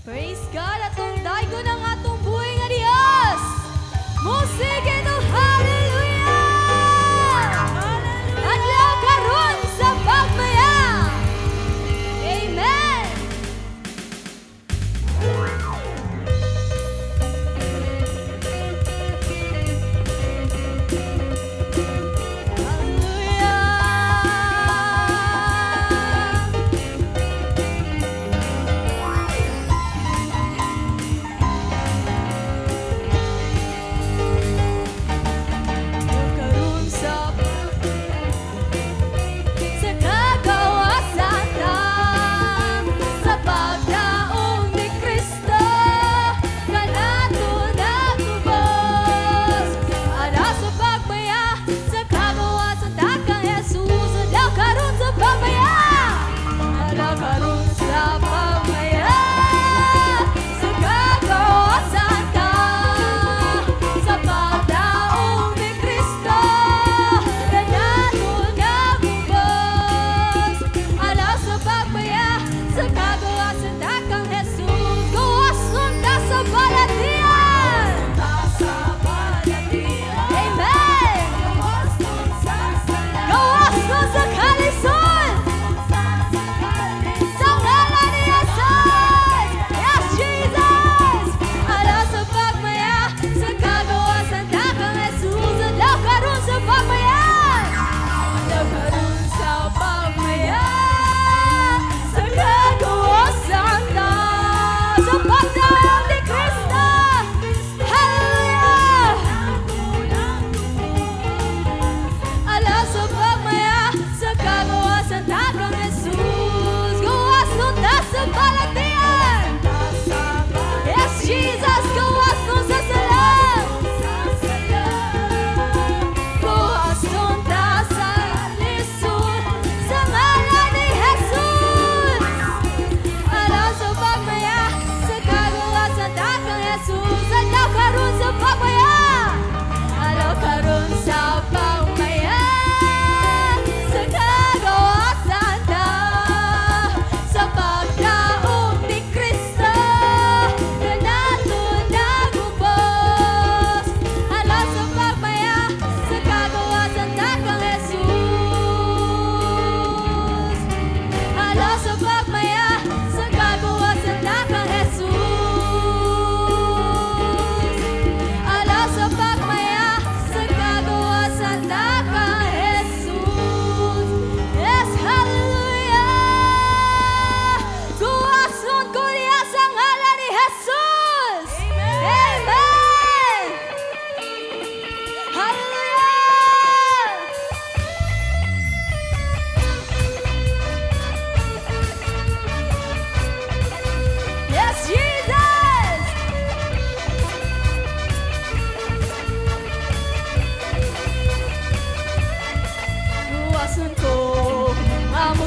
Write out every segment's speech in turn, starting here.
Praise God atong daygo ng atong buhay nga Dios. Musige no hallelujah. Adlaw karon sa pagmaya. Amen.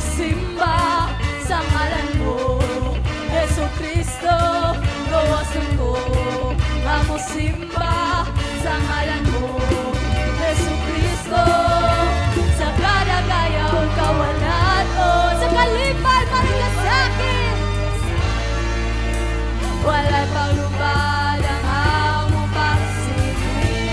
Simba sa ngalan mo, Yesu Kristo, gawasan ko. Amo simba sa ngalan mo, Yesu Kristo, sa kadagayaw kawalan o sa kalipay marigasakit. Wala pang lubad ang among pagsinig.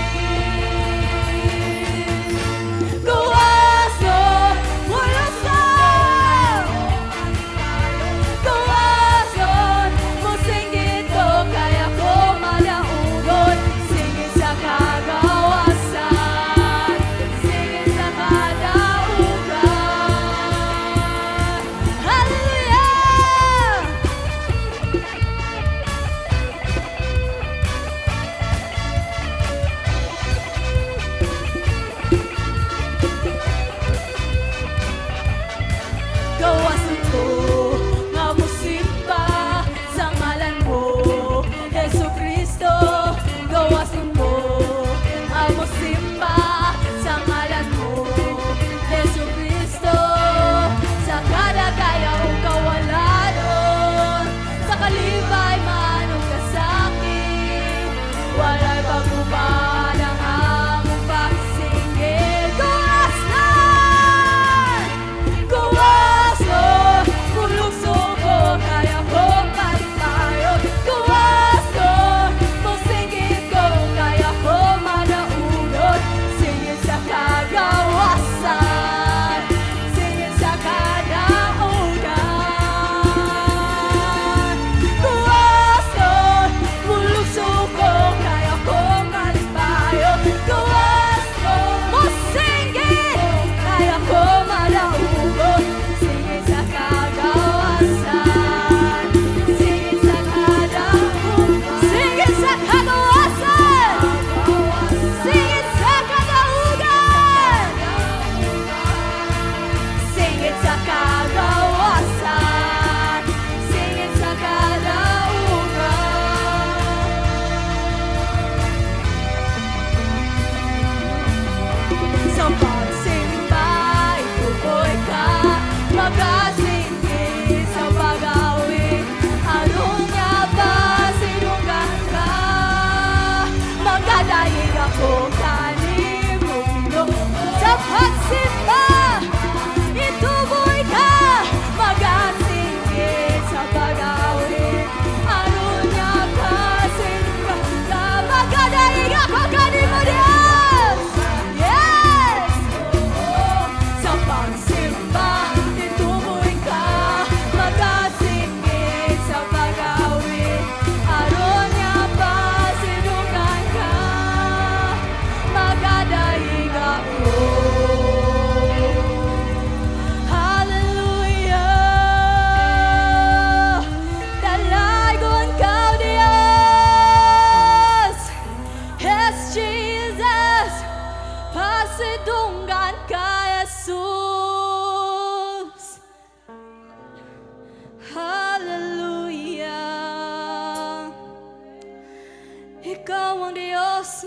Kagawas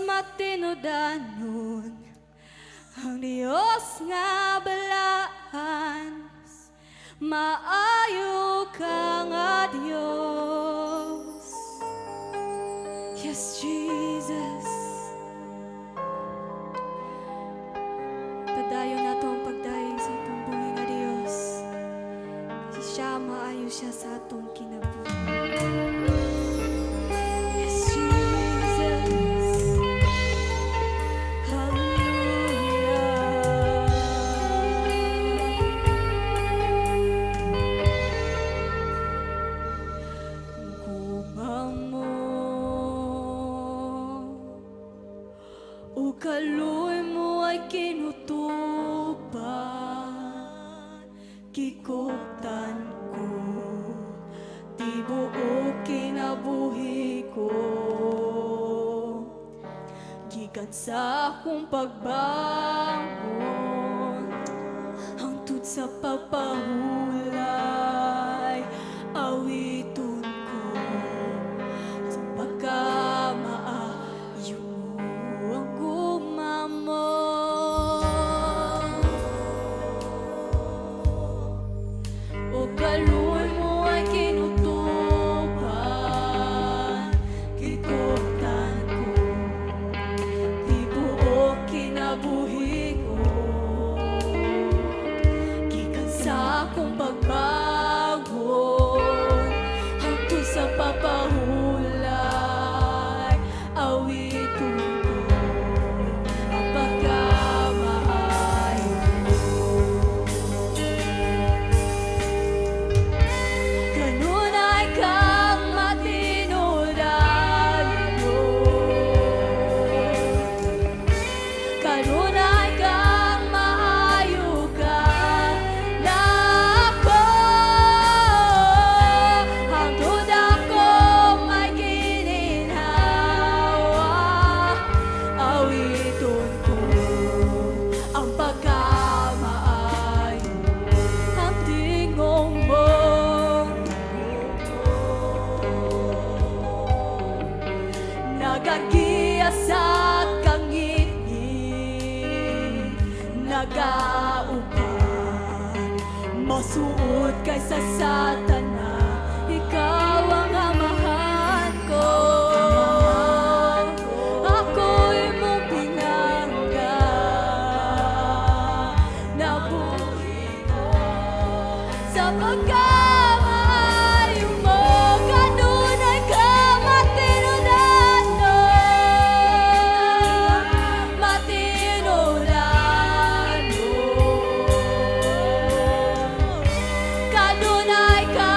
matinudanon, ang Dios nga balaan, maayo ka nga Dios. Yes, Jesus. Padayon na to ang pagdayon sa atong buhay nga Dios. Kasi siya, maayo siya sa atong kinabuhi. Yes, Jesus. O kaluoy mo ay kinutupan, kikutan ko, tibuok kinabuhi ko. Gikan sa akong pagbangon, hangtod sa pagpahulay, awiton ko sa pagkamaayo ang gumamo. O kaluoy mo ay kinutupan, kikutan ko, tibuok kinabuhi ko. Gikan sa akong pagbangon, hangtod sa papahulay, awiton ko ang pagkamaayo. Kanunay kang matinudanon, kanunay kang maayo ka na ako. Hangtod ako may gininhawa, awiton ko ang pagkamaayo. Ang tingong mo nagagiya sa kangit-ngit, nagaupan, masuot kaysa Satana, ikaw ang amahan ko. Ako'y mong pinangga, nabuhi ko sa pagkamaayo mo. Kanunay ka matinudanon, matinudanon. Kanunay ka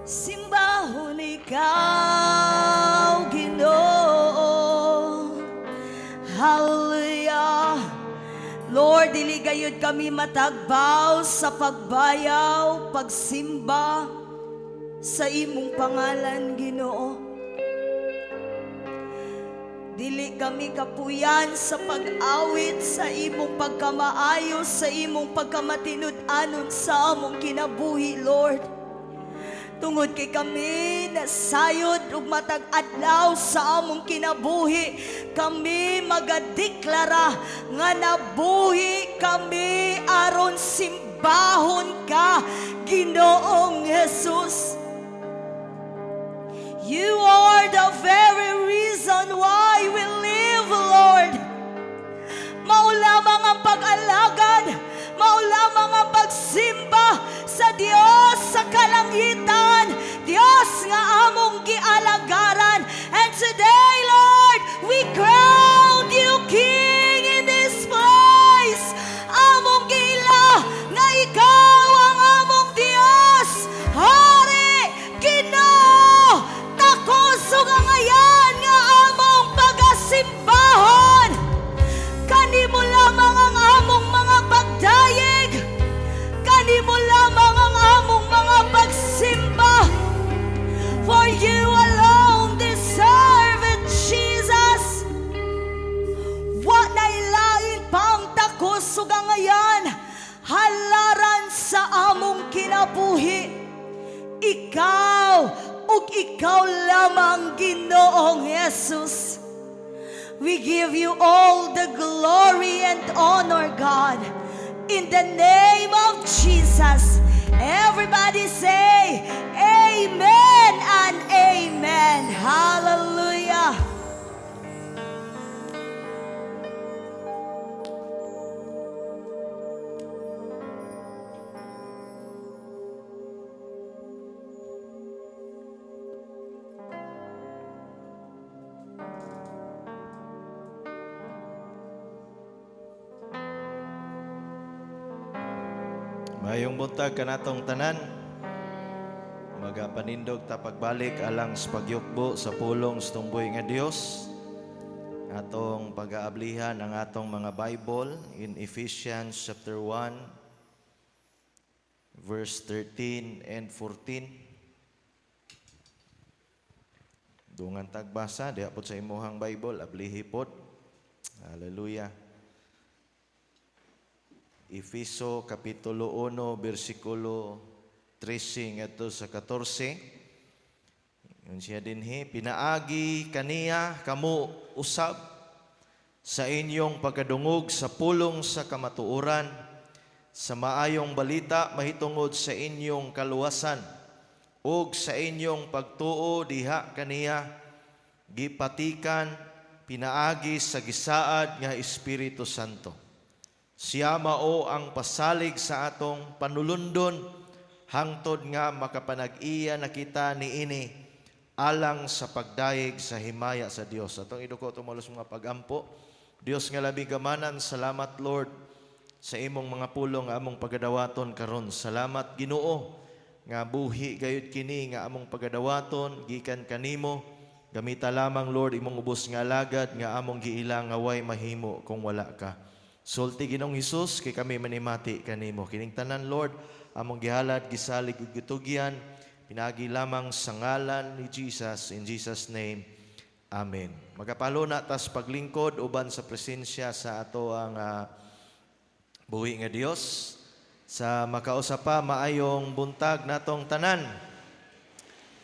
simbahon ikaw, Ginoo. Hallelujah. Lord, dili gayud kami matagbaw sa pagbayaw, pagsimba sa imong pangalan, Ginoo. Dili kami kapuyan sa pag-awit sa imong pagkamaayo, sa imong pagkamatinud-anon sa among kinabuhi, Lord. Tungod kay kami nasayod ug matag adlaw sa among kinabuhi, kami magadeklara nga nabuhi kami aron simbahon ka, Ginoong Jesus. You are the very reason why we live, Lord. Mao lamang ang pag-alagad, mao lamang ang pagsimba sa Dios sa kalangitan, Dios nga among gialagaran. And today, Lord, we crown you King in this place. Among gila nga ikaw ang among Dios, Hari, Ginoo, takoso nga ngayan nga among pagasimbahon. Kanimo lamang ang among mga pagdayeg, kanimo lamang ang among mga pagsimba. For you alone deserve it, Jesus. Wa nailain pang takos ug ngayan halaran sa among kinabuhi. Ikaw ug ikaw lamang, Ginoong Jesus. We give you all the glory and honor, God. In the name of Jesus, everybody say amen and amen. Hallelujah. Mayong buntag kanatong tanan, magapanindog ta pagbalik alang sa pagyukbo sa pulong sa tumboy nga Dios. Atong pag-aablihan ang atong mga Bible in Ephesians chapter 1 verse 13 and 14. Dungan tagbasa diha pod sa imuhang Bible, ablihi pod. Hallelujah. Efeso Kapitulo 1, versikulo 13 ngadto sa 14. Yun siya dinhi, pinaagi kaniya kamo usab sa inyong pagkadungog sa pulong sa kamatuoran, sa maayong balita mahitungod sa inyong kaluwasan, ug sa inyong pagtuo diha kaniya gipatikan pinaagi sa gisaad nga Espiritu Santo. Siya mao ang pasalig sa atong panulundon hangtod nga makapanag-iya na kita niini alang sa pagdayeg sa himaya sa Dios. Atong iduko tumulos mga pagampo. Dios nga labi gamanan, salamat Lord sa imong mga pulong nga among pagadawaton karon. Salamat Ginoo nga buhi gayud kini nga among pagadawaton gikan kanimo. Gamita lamang Lord imong ubos nga alagad nga among giilang nga way mahimo kung wala ka. Sulti Ginoong Hesus kay kami manimati kanimo. Kining tanan Lord among gihalad gisalig ug gitugyan pinagi lamang sa ngalan ni Jesus, in Jesus name. Amen. Magapalo na tas paglingkod uban sa presensya sa ato ang buhi nga Dios. Sa makausapa maayong buntag natong tanan.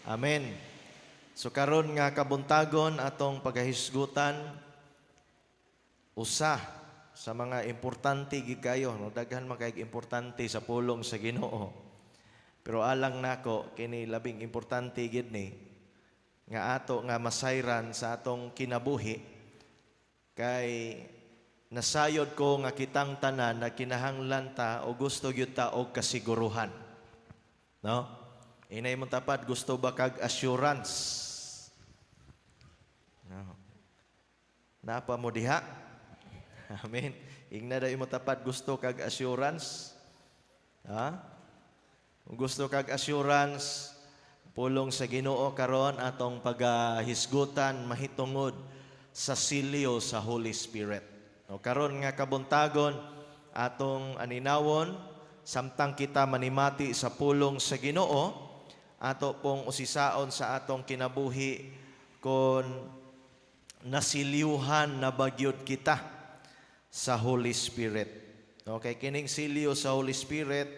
Amen. So karon nga kabuntagon atong pagahisgutan usa sa mga importante gid kayo, no, daghan man kay importante sa pulong sa Ginoo. Pero alang nako kini labing importante gid ni nga ato nga masayran sa atong kinabuhi kay nasayod ko nga kitang tanan na kinahanglan ta o gusto gyud ta og kasiguruhan. No? Inay mo tapat gusto ba kag assurance? No. Napa mo diha? Amen. Ingna daw imo tapat gusto kag assurance. Ha? Kung gusto kag assurance, Pulong sa Ginoo karon atong pagahisgutan mahitungod sa silyo sa Holy Spirit. O karon nga kabuntagon atong aninawon samtang kita manimati sa pulong sa Ginoo, ato pong usisaon sa atong kinabuhi kon nasiliuhan na bagyod kita sa Holy Spirit. Okay, kining silyo sa Holy Spirit,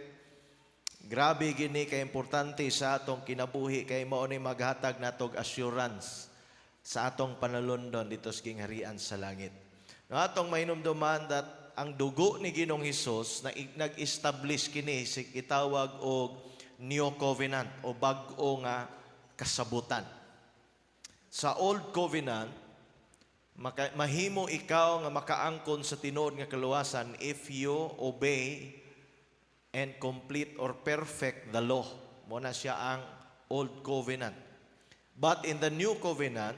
grabe gini ka importante sa atong kinabuhi kay mao ni maghatag natog assurance sa atong panalundon dito sa kingharian sa langit. No, atong mainumduman that ang dugo ni Ginoong Hesus na nag-establish kini si kitawag og New Covenant o bag-o nga kasabutan. Sa Old Covenant, mahimo ikaw nga makaangkon sa tinuod nga kaluwasan if you obey and complete or perfect the law. Muna siya ang Old Covenant. But in the New Covenant,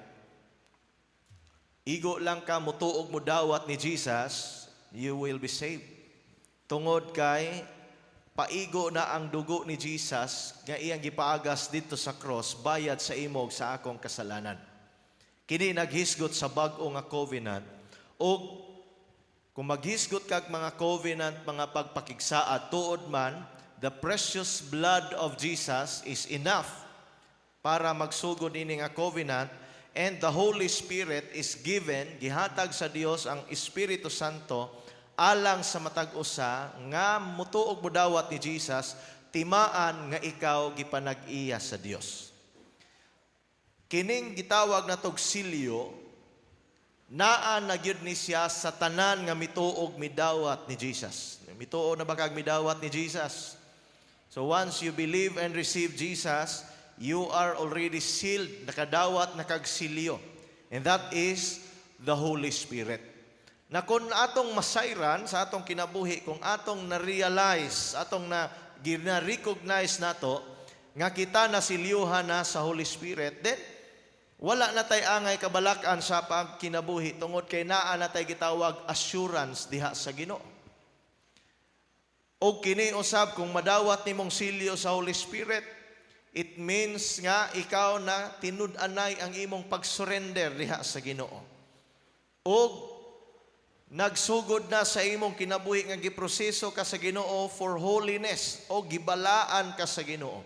igo lang ka mutuog mo dawat ni Jesus, you will be saved. Tungod kay paigo na ang dugo ni Jesus nga iyang gipaagas dito sa cross, bayad sa imog sa akong kasalanan. Kini naghisgot sa bag-o nga covenant, o kung maghisgot kag mga covenant, mga pagpakigsaad, tuod man, the precious blood of Jesus is enough para magsugod ini nga covenant, and the Holy Spirit is given, gihatag sa Dios ang Espiritu Santo, alang sa matag usa nga mutuog mo dawat ni Jesus, timaan nga ikaw gipanag-iya sa Dios. Kining gitawag na tog silyo, naa na gyud ni siya sa tanan nga mituog midawat ni Jesus. Mituog na ba kag midawat ni Jesus? So once you believe and receive Jesus, you are already sealed, nakadawat na kag silyo. And that is the Holy Spirit. Na kung atong masayran sa atong kinabuhi, kung atong na-realize, atong na-recognize nato, nga kita nasilyuhan na sa Holy Spirit, then wala na tay angay kabalakan sa pagkinabuhi tungod kay naa na tay gitawag assurance diha sa Ginoo. O kini usab kung madawat nimong silyo sa Holy Spirit, it means nga ikaw na tinud-anay ang imong pag-surrender diha sa Ginoo. O nagsugod na sa imong kinabuhi nga giproseso ka sa Ginoo for holiness o gibalaan ka sa Ginoo.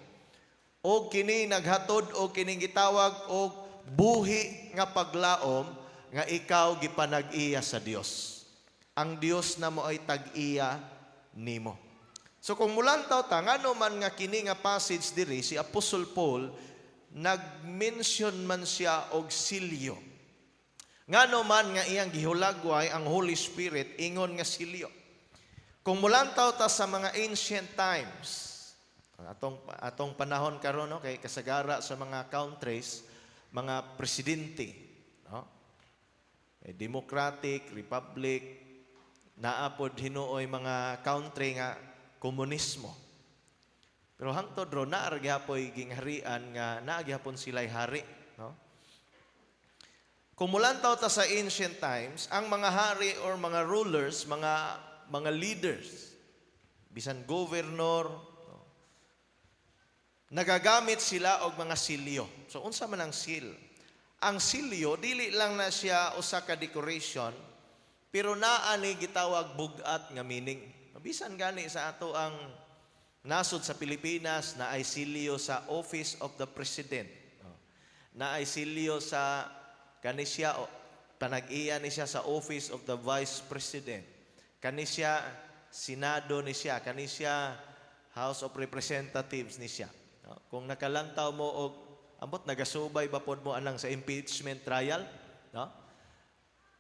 O kini naghatod o kining gitawag og buhi nga paglaom nga ikaw gipanag-iya sa Dios. Ang Dios na mo ay tag-iya nimo. So kung mulantaw ta ngano man nga kini nga passage diri si Apostle Paul nag-mention man siya og silyo. Ngano man nga iyang gihulagway ang Holy Spirit ingon nga silyo. Kung mulantaw ta sa mga ancient times, atong panahon karon no, kay kasagara sa mga countries, mga presidente, no? Democratic, Republic, naapod hinuoy mga country nga komunismo. Pero hangtod ro naa gyapoy gingharian nga naa gyapon sila'y hari, no? Kumulantaw ta sa ancient times, ang mga hari or mga rulers, mga leaders, bisan governor, no? Nagagamit sila og mga silyo. So unsa man ang seal? Ang silyo dili lang na siya usa ka decoration, pero naa ni gitawag bugat nga meaning. Bisan gani sa ato ang nasod sa Pilipinas na ay silyo sa Office of the President. Na ay silyo sa kanisya panag-iya ni siya sa Office of the Vice President. Kanisya Senado ni siya, kanisya House of Representatives ni siya. Kung nakalantaw mo og ambot nagasubay ba pod mo anang sa impeachment trial, no?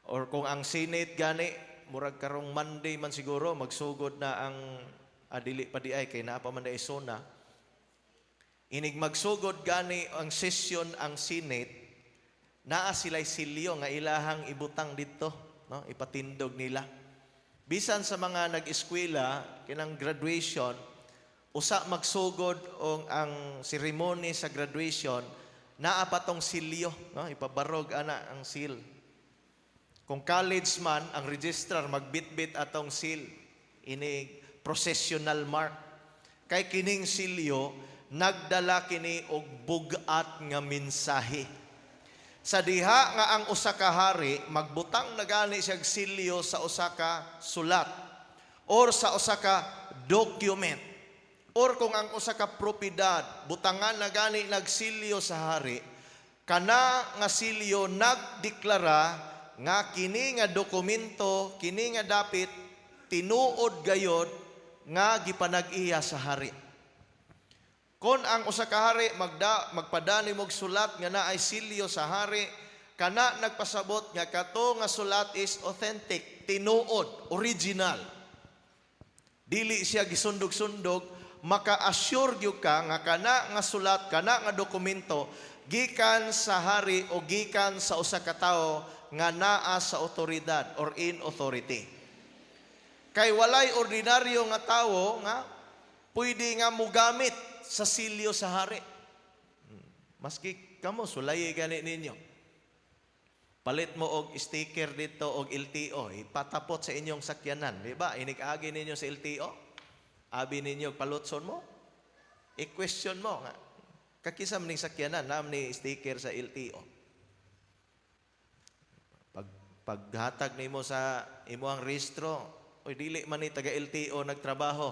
Or kung ang Senate gani murag karong Monday man siguro magsugod na ang adili pa di ay kay naa pa man da isona. Inig magsugod gani ang session ang Senate, naa sila'y silyo nga ilahang ibutang dito, no? Ipatindog nila. Bisan sa mga nag-eskwela kinang graduation, usa magsugod og ang seremony sa graduation, naa pa tong silyo, no? Ipabarog ana ang seal. Kung college man, ang registrar magbitbit atong seal, ini processional mark. Kay kining silyo nagdala kini og bugat nga mensahe. Sa diha nga ang usa ka hari magbutang na gani siya silyo sa usa ka sulat or sa usa ka document. Or kung ang usa ka propiedad butangan na gani nagsilyo sa hari, kana nga silyo nagdeklara nga kini nga dokumento, kini nga dapit tinuod gayod nga gipanag-iya sa hari. Kung ang usa ka hari magpadani og sulat nga naay silyo sa hari, kana nagpasabot nga kato nga sulat is authentic, tinuod, original. Dili siya gisundog-sundog, maka-assure gyud ka nga kana nga sulat, kana nga dokumento gikan sa hari o gikan sa usa ka tawo nga naa sa otoridad or in authority. Kay walay ordinaryo nga tawo nga pwede nga mogamit sa silyo sa hari. Maski kamo sulay gani ninyo. Palit mo og sticker dito og LTO, ipatapot sa inyong sakyanan, di ba? Inig-agi ninyo sa LTO. Abi ninyo palutson mo. I-question mo nga. Kakisam ning sakyanan nam ni sticker sa LTO. Paghatag nimo sa imuang rehistro, oy dili man ni taga LTO nagtrabaho.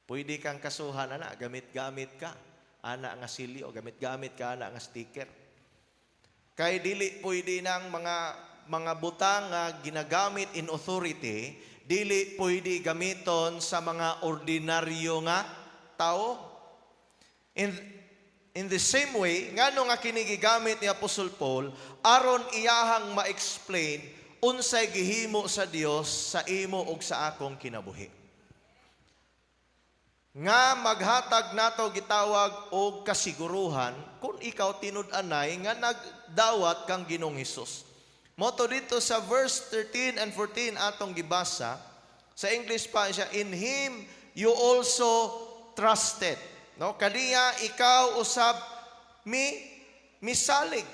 Pwede kang kasuhan ana, gamit-gamit ka. Ana nga silyo, gamit-gamit ka ana nga sticker. Kay dili pwede nang mga butang nga ginagamit in authority, dili pwede gamiton sa mga ordinaryo nga tao. In the same way, ngano nga kini gigamit ni Apostol Paul aron iyahang ma-explain unsay gihimo sa Dios sa imo ug sa akong kinabuhi. Nga maghatag nato gitawag og kasiguruhan kung ikaw tinud-anay nga nagdawat kang Ginoong Hesus. Moto dito sa verse 13 and 14 atong gibasa, sa English pa siya, in Him you also trusted. No, kaniya ikaw usab misalig.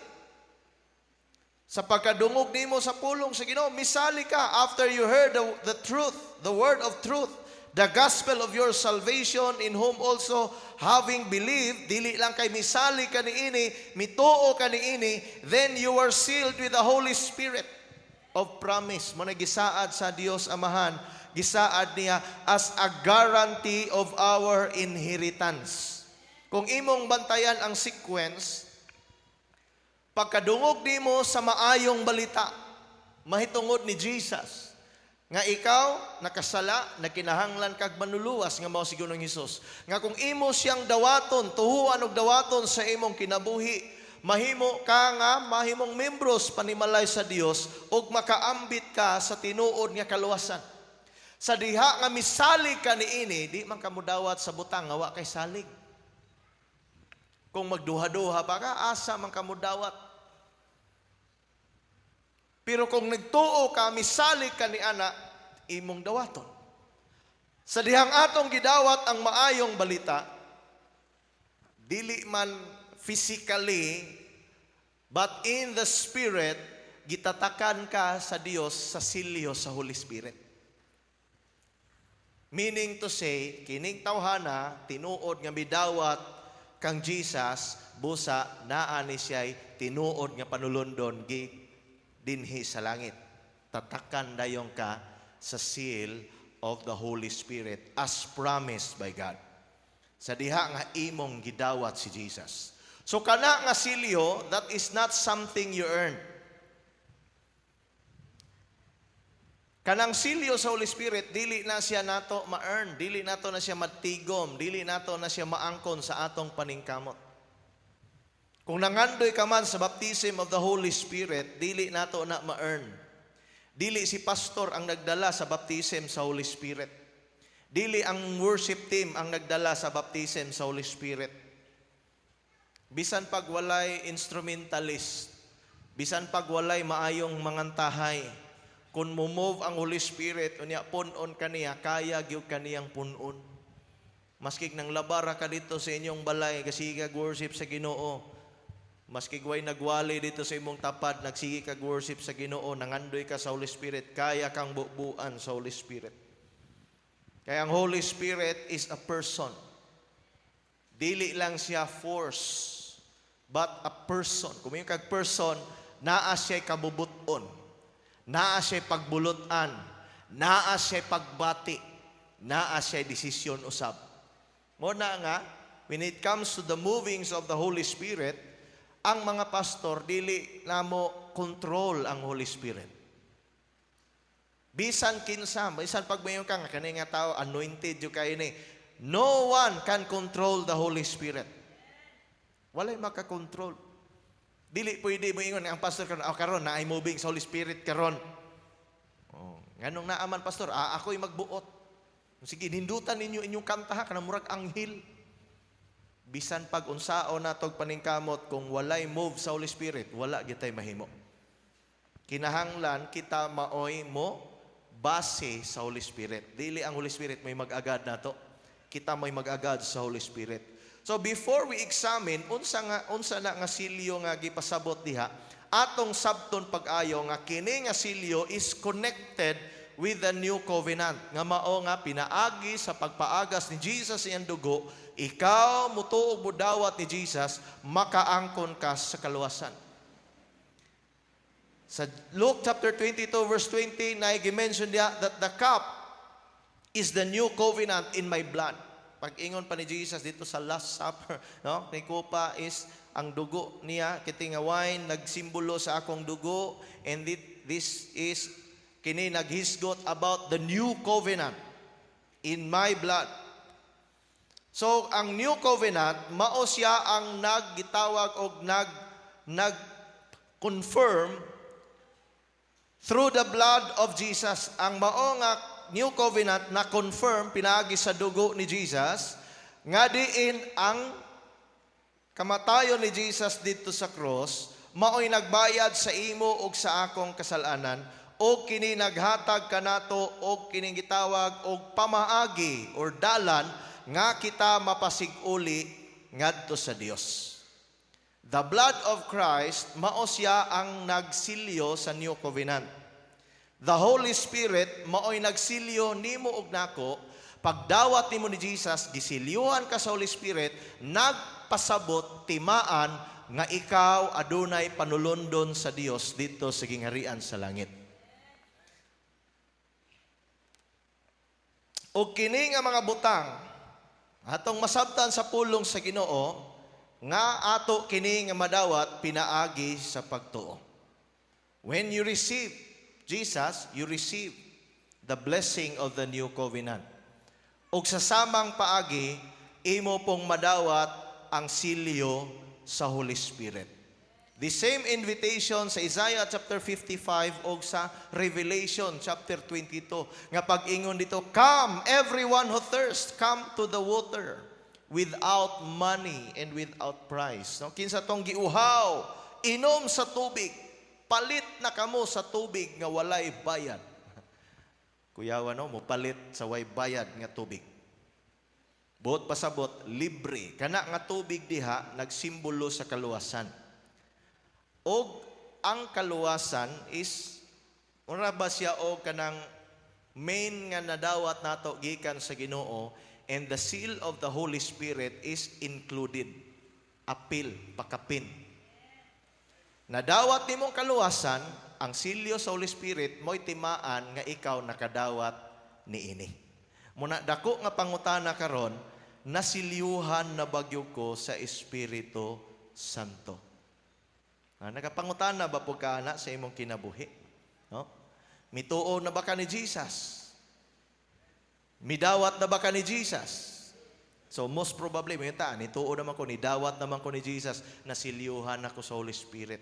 Sa pagkadungog nimo sa pulong sa Ginoo, misalig ka after you heard the truth, the word of truth, the gospel of your salvation, in whom also having believed, dili lang kay misali ka niini, mituo ka niini, then you were sealed with the Holy Spirit of promise. Mo gisaad sa Dios Amahan, gisaad niya as a guarantee of our inheritance. Kung imong bantayan ang sequence, pagkadungog nimo sa maayong balita, mahitungod ni Jesus, nga ikaw nakasala, nakinahanglan kag manuluwas nga mao si Ginoong Hesus. Nga kung imo siyang dawaton, tuhuan og dawaton sa imong kinabuhi, mahimo ka nga mahimong membros panimalay sa Dios ug makaambit ka sa tinuod nga kaluwasan. Sa diha nga misalig ka niini, di man ka modawat sa butang nga wa kay salig. Kung magduha-duha pa ka, asa man ka modawat. Pero kung nagtuo ka, misalig ka ni ana, imong dawaton. Sa dihang atong gidawat ang maayong balita, dili man physically, but in the Spirit, gitatakan ka sa Dios sa silyo sa Holy Spirit. Meaning to say, kining tawhana, tinuod nga midawat kang Jesus, busa naa ni siya'y tinuod nga panulundon dinhi sa langit. Tatakan dayon ka sa seal of the Holy Spirit as promised by God. Sa diha nga imong gidawat si Jesus. So kana nga silyo, that is not something you earn. Kanang silyo sa Holy Spirit, dili na siya nato ma-earn, dili nato na siya matigom, dili nato na siya maangkon sa atong paningkamot. Kung nangandoy ka man sa baptism of the Holy Spirit, dili nato na ma-earn. Dili si pastor ang nagdala sa baptism sa Holy Spirit. Dili ang worship team ang nagdala sa baptism sa Holy Spirit. Bisan pag walay instrumentalist, bisan pag walay maayong mangantahay, kung move ang Holy Spirit, unya punon kaniya, kaya gyud kaniyang punon. Maski nang labara ka dito sa inyong balay, kasi worship sa Ginoo. Maski guway nagwali dito sa imong tapad, nagsigi kag worship sa Ginoo, nangandoy ka sa Holy Spirit, kaya kang bubuan sa Holy Spirit. Kaya ang Holy Spirit is a person. dili lang siya force, but a person. Kung yung kag person, naa siya kabubuton, naa siya pagbulutan, naa siya pagbati, naa siya desisyon usab. Mo na nga, when it comes to the movings of the Holy Spirit, ang mga pastor, dili na mo control ang Holy Spirit. Bisan kinsa, bisan pag mayon ka, kanay nga tao, anointed yung kayo ni, no one can control the Holy Spirit. Walay makakontrol. Dili pwede mo ingon, ang pastor karon na ay moving sa Holy Spirit karon. Oh, nganong naaman pastor, ako'y magbuot. Sige, hindutan ninyo inyong kanta ha, kanang murag anghel. Bisan pag unsao na tog paningkamot, kung walay move sa Holy Spirit, wala gitay mahimo. Kinahanglan kita maoy mo base sa Holy Spirit. Dili ang Holy Spirit may mag-agad na to. Kita may mag-agad sa Holy Spirit. So before we examine unsa na nga silyo nga gipasabot diha, atong sabton pag-ayo nga kini nga silyo is connected with the new covenant. Nga mao nga pinaagi sa pagpaagas ni Jesus iyang dugo, ikaw mutuog mo dawat ni Jesus, makaangkon ka sa kaluwasan. Sa Luke chapter 22 verse 20, na i-mention diya that the cup is the new covenant in my blood. Pag-ingon pa ni Jesus dito sa Last Supper, no? Ni kupa is ang dugo niya, kiti nga wine, nagsimbolo sa akong dugo, and this is kini naghisgot about the new covenant in my blood. So, ang new covenant, mao siya ang naggitawag o nag-confirm through the blood of Jesus. Ang mao nga new covenant na confirm pinaagi sa dugo ni Jesus, nga diin ang kamatayon ni Jesus dito sa cross, mao'y nagbayad sa imo ug sa akong kasalanan, o kini naghatag kanato og kining gitawag og pamaagi or dalan nga kita mapasig-uli ngadto sa Dios. The blood of Christ, mao siya ang nagsilyo sa new covenant. The Holy Spirit, mao'y nagsilyo nimo ug nako. Pagdawat nimo ni Jesus, gisilyuhan ka sa Holy Spirit, nagpasabot timaan nga ikaw adunay panulundon sa Dios dito sa gingharian sa langit. O kini nga mga butang, atong masabtan sa pulong sa Ginoo, nga ato kini nga madawat pinaagi sa pagtuo. When you receive Jesus, you receive the blessing of the new covenant. Ug sa samang paagi, imo pong madawat ang silyo sa Holy Spirit. The same invitation sa Isaiah chapter 55 o sa Revelation chapter 22. Nga pag-ingon dito, come everyone who thirsts, come to the water without money and without price. No? Kinsa tong giuhaw, inom sa tubig, palit na kamo sa tubig nga walay bayad. Kuyawa no, mo palit sa way bayad nga tubig. Buot pasabot, libre. Kana nga tubig diha, nagsimbolo sa kaluwasan. Og ang kaluwasan is, mura ba siya o kanang main nga nadawat nato gikan sa Ginoo, and the seal of the Holy Spirit is included. Apil, pakapin. Nadawat nimong kaluwasan, ang silyo sa Holy Spirit, mo'y timaan nga ikaw nakadawat niini. Muna dako nga pangutana karon, nasilyuhan na bagyo ko sa Espiritu Santo. Nagapangutana ba po ka na sa imong kinabuhi? No? Mituo na ba ka ni Jesus? Midawat na ba ka ni Jesus? So most probably, may taan, ituo naman ko, nidawat naman ko ni Jesus, nasilyuhan ako sa Holy Spirit.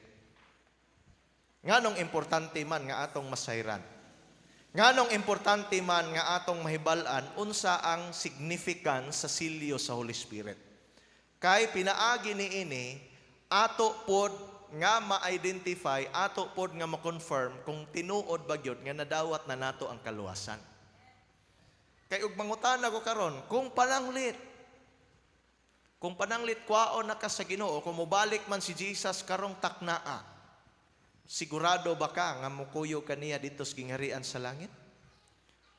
Nganong importante man nga atong masayran? Nganong importante man nga atong mahibalan unsa ang significance sa silyo sa Holy Spirit? Kay pinaagi ni ini, ato pod nga ma-identify, ato pod nga ma-confirm kung tinuod ba gyud nga nadawat na nato ang kaluwasan. Kay ug mangutana ko karon, kung pananglit kwaon na ka sa Ginoo, kung mobalik man si Jesus karong taknaa, sigurado ba ka nga mukuyo kaniya dito sa gingharian sa langit?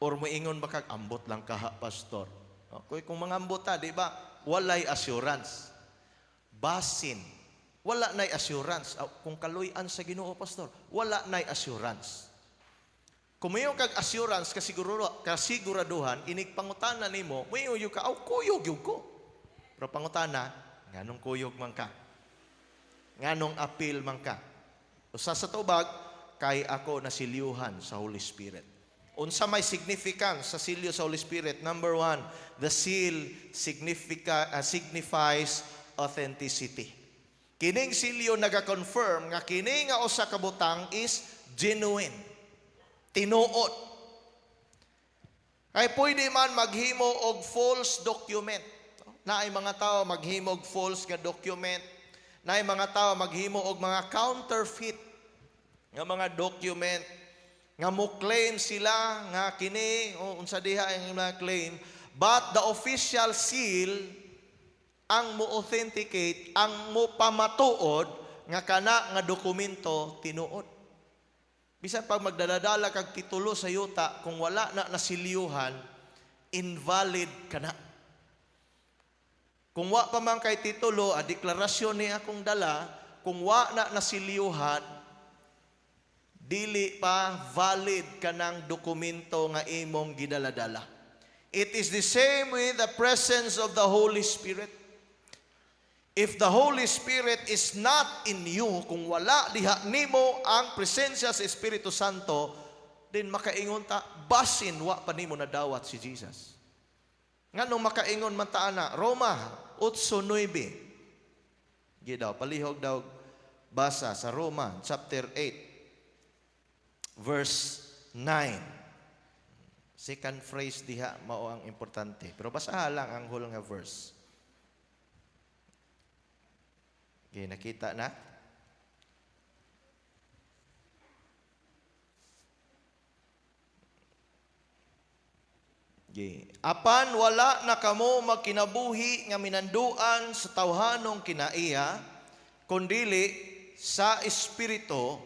Or moingon ba kag ambot lang ka, pastor? Okay, kung mangambot ta, di ba? walay assurance. Basin, wala nay assurance. Kung kaluyan sa Ginoo, pastor, wala nay assurance. Kung mayo kag assurance, kasiguraduhan, inig pangutana nimo, mayo yung ka, kuyog yung ko. Pero pangutana, nganong kuyog man ka? Nganong appeal man ka? Usa sa tubag, kay ako nasiliuhan sa Holy Spirit. Unsa may significance sa silyo sa Holy Spirit? Number 1, the seal signifies authenticity. Kining silyo naga-confirm nga kini nga usa ka butang is genuine. Tinuod. Kay pwede man maghimo og false document. Naay mga tao maghimo og false nga document. Naay mga tao maghimo og mga counterfeit nga mga document nga mo claim sila nga kini unsa diha ang mga claim, but the official seal ang mo authenticate, ang mo pamatuod nga kana nga dokumento tinuod. Bisan pag magdadala kag titulo sa yuta, kung wala na nasilyuhan, invalid kana. Kung wa pa man kay titulo, a deklarasyon ni akong dala, kung wa na nasilyuhan, dili pa valid kanang dokumento nga imong gidaladala. It is the same with the presence of the Holy Spirit. If the Holy Spirit is not in you, kung wala diha nimo ang presensya sa Espiritu Santo, then makaingon ta, basin wa pa nimo nadawat si Jesus. Nganong makaingon man ta ana? Roma 8:9. Gidaw palihog daw basa sa Roma chapter 8 verse 9. Second phrase diha mao ang importante. Pero basaha lang ang whole nga verse. Okay, nakita na? Okay. Apan wala na kamo magkinabuhi nga minanduan sa tawhanong kinaiya, kundili sa Espiritu,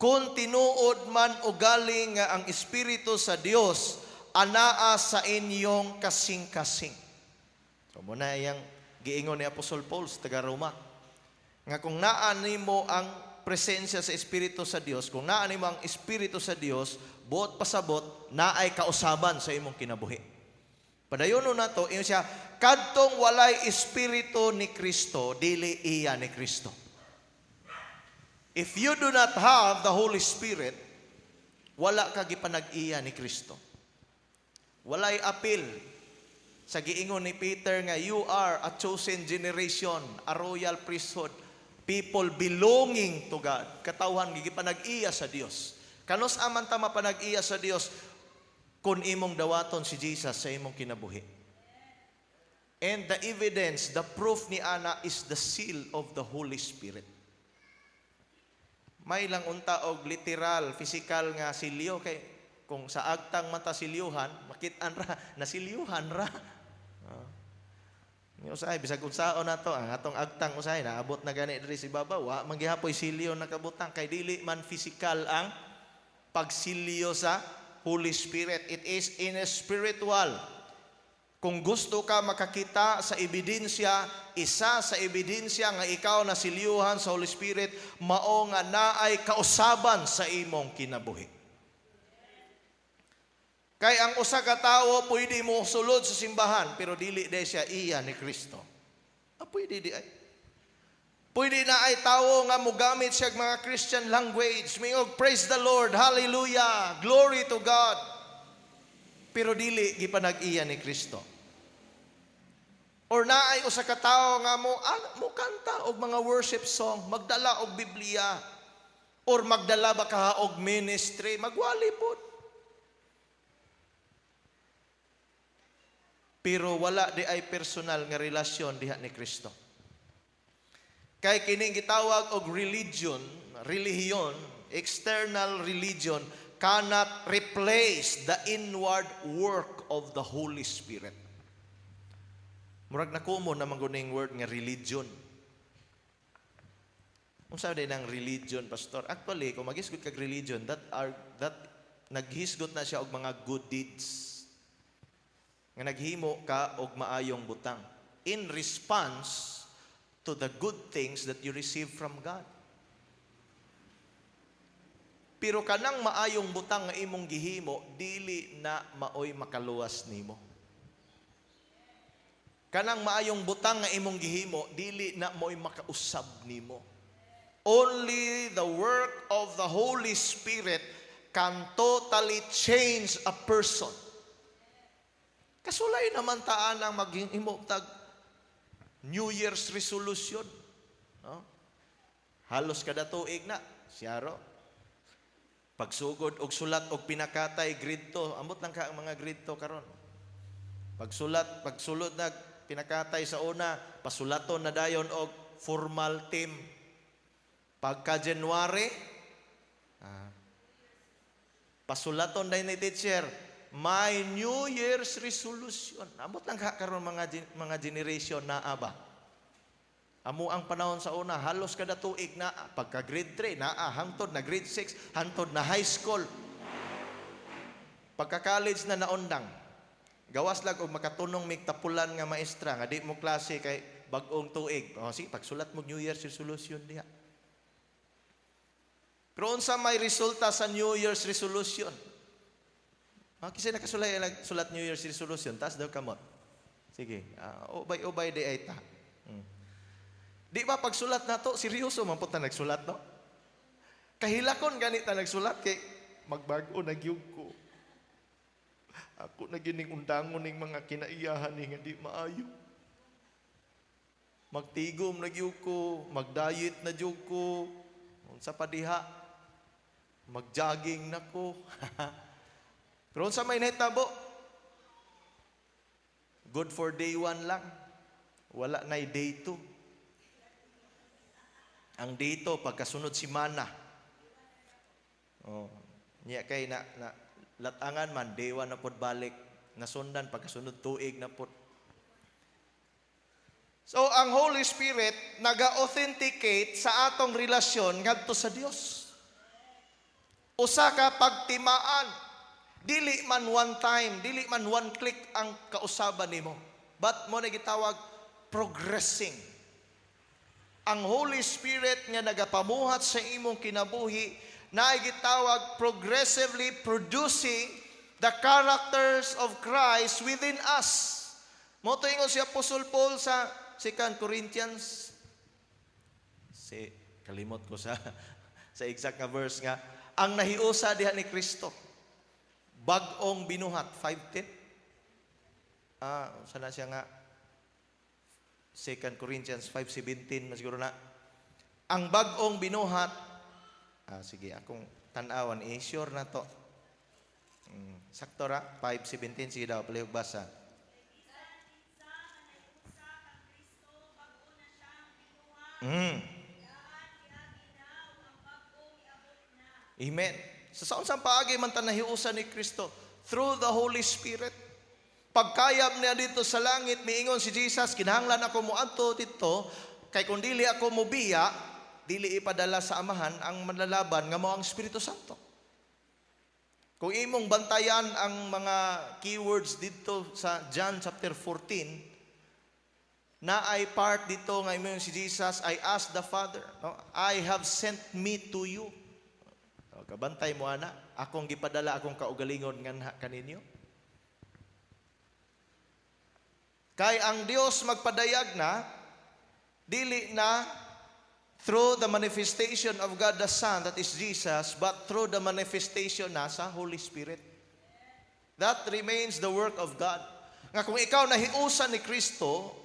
kung tinuod man ugali nga ang Espiritu sa Dios anaa sa inyong kasing-kasing. So muna yang giingon ni Apostol Paul sa taga Roma. Nga kung naa nimo ang presensya sa Espiritu sa Dios, kung naa nimo ang Espiritu sa Dios, buot pasabot naay kausaban sa imong kinabuhi. Padayon na to, ingon siya, kadtong walay Espiritu ni Kristo, dili iya ni Kristo. If you do not have the Holy Spirit, wala ka gipanag-iya ni Kristo. Walay appeal. Sa giingon ni Peter nga, you are a chosen generation, a royal priesthood, people belonging to God. Katawhan gipanag-iya sa Dios. Kanos aman ta mapanag-iya sa Dios kung imong dawaton si Jesus sa imong kinabuhi. And the evidence, the proof ni ana is the seal of the Holy Spirit. May lang unta og literal, physical nga silyo kay kung sa agtang mata silyuhan, makit-an ra, nasilyuhan ra. Usay bisag unsaon nato ang atong agtang usay naabot na gani diri si baba wa mangihapoy silyo nakabutang kay dili man physical ang pagsilyo sa Holy Spirit. It is in a spiritual. Kung gusto ka makakita sa ebidensya, isa sa ebidensya nga ikaw nasilyuhan sa Holy Spirit, mao nga naay kausaban sa imong kinabuhi. Kay ang usa ka tawo pwede mo sulod sa simbahan pero dili day siya iya ni Kristo. Pwede di ay. Pwede na ay tawo nga mogamit siya mga Christian language, mingog praise the Lord, hallelujah, glory to God. Pero dili gipanag-iya ni Kristo. Or naay usa ka tawo nga mo kanta og mga worship song, magdala og Biblia, or magdala ba ka og ministry, magwali pod. Pero wala di ay personal nga relasyon diha ni Kristo. Kay kining gitawag og religion, external religion cannot replace the inward work of the Holy Spirit. Murag nakumo na mangguning word nga religion. Unsa din ang religion, pastor? Actually, kung maghisgot kag religion, that naghisgot na siya og mga good deeds. Nga naghimo ka og maayong butang. in response to the good things that you receive from God. Pero kanang maayong butang nga imong gihimo, dili na maoy makaluwas nimo. Kanang maayong butang nga imong gihimo, dili na mo'y makausab nimo. Only the work of the Holy Spirit can totally change a person. Kasulay naman taan ang maghimo tag New Year's resolution. No? Halos kada tuig na, siyaro. Pagsugod og sulat og pinakatay grade 2, ambot lang ka ang mga grade 2 karon. Pagsulod na pinakatay sa una, pasulaton na dayon og formal team. Pagka January, pasulaton dayon ni teacher, my New Year's resolution. Amot lang karon mga generation na aba. Amo ang panahon sa una, halos kada tuig na, pagka grade 3 na, hangtod na grade 6, hangtod na high school. Pagka college na naundang, gawas lang og makatunong mig tapulan nga maestra nga di mo klase kay bag-ong tuig. O sige, pagsulat mo New Year's resolution diha. Pero unsa may resulta sa New Year's resolution? Kasi nakasulay sulat New Year's resolution, tas daw kamot. Sige, ubay-ubay di ay ta. Di ba pagsulat na to, seryoso man po ta nagsulat, no? Kahilakon ganit na nagsulat kay magbago nagyug ko. Ako na gining undangon ning mga kinaiyahan ni nga di maayo. Magtigom na gyud ko, magdiet na gyud ko. Unsa pa diha? Magjogging na ko. Pero unsa may nahitabo? Good for day 1 lang. Wala na day 2. Ang day 2 pagkasunod semana. Oh, niya kay na latangan man, day 1 na pod balik. Nasundan, pagkasunod tuig na pod. So, ang Holy Spirit naga-authenticate sa atong relasyon ngadto sa Dios. Usa ka pagtimaan. Dili man one time, dili man one click ang kausaban nimo. But mo na gitawag progressing. Ang Holy Spirit nga nagapamuhat sa imong kinabuhi na gitawag progressively producing the characters of Christ within us. Mo to ingon si Apostle Paul sa 2 Corinthians. Kalimot ko sa exact nga verse nga, ang nahiusa diha ni Kristo, bag-ong binuhat, 5:10. Sana siya nga, 2 Corinthians 5:17, masiguro na. Ang bag-ong binuhat, sige, akong tanawan, sure na to. Sakto ra, 5:17, sige daw, palihog basa. Amen. Sa saan paagi man ta nahiusa ni Kristo? Through the Holy Spirit. Pagkayab niya dito sa langit, miingon si Jesus, kinahanglan ako moadto dito, kay kung dili ako mobiya, dili ipadala sa amahan ang manlalaban nga mao ang Espiritu Santo. Kung imong bantayan ang mga keywords dito sa John chapter 14, na ay part dito nga imong si Jesus, I ask the Father, no? I have sent me to you. Kabantay mo ana, akong gipadala, akong kaugalingon nga kaninyo. Kay ang Dios magpadayag na, dili na through the manifestation of God the Son, that is Jesus, but through the manifestation na sa Holy Spirit. That remains the work of God. Nga kung ikaw nahiusa ni Kristo,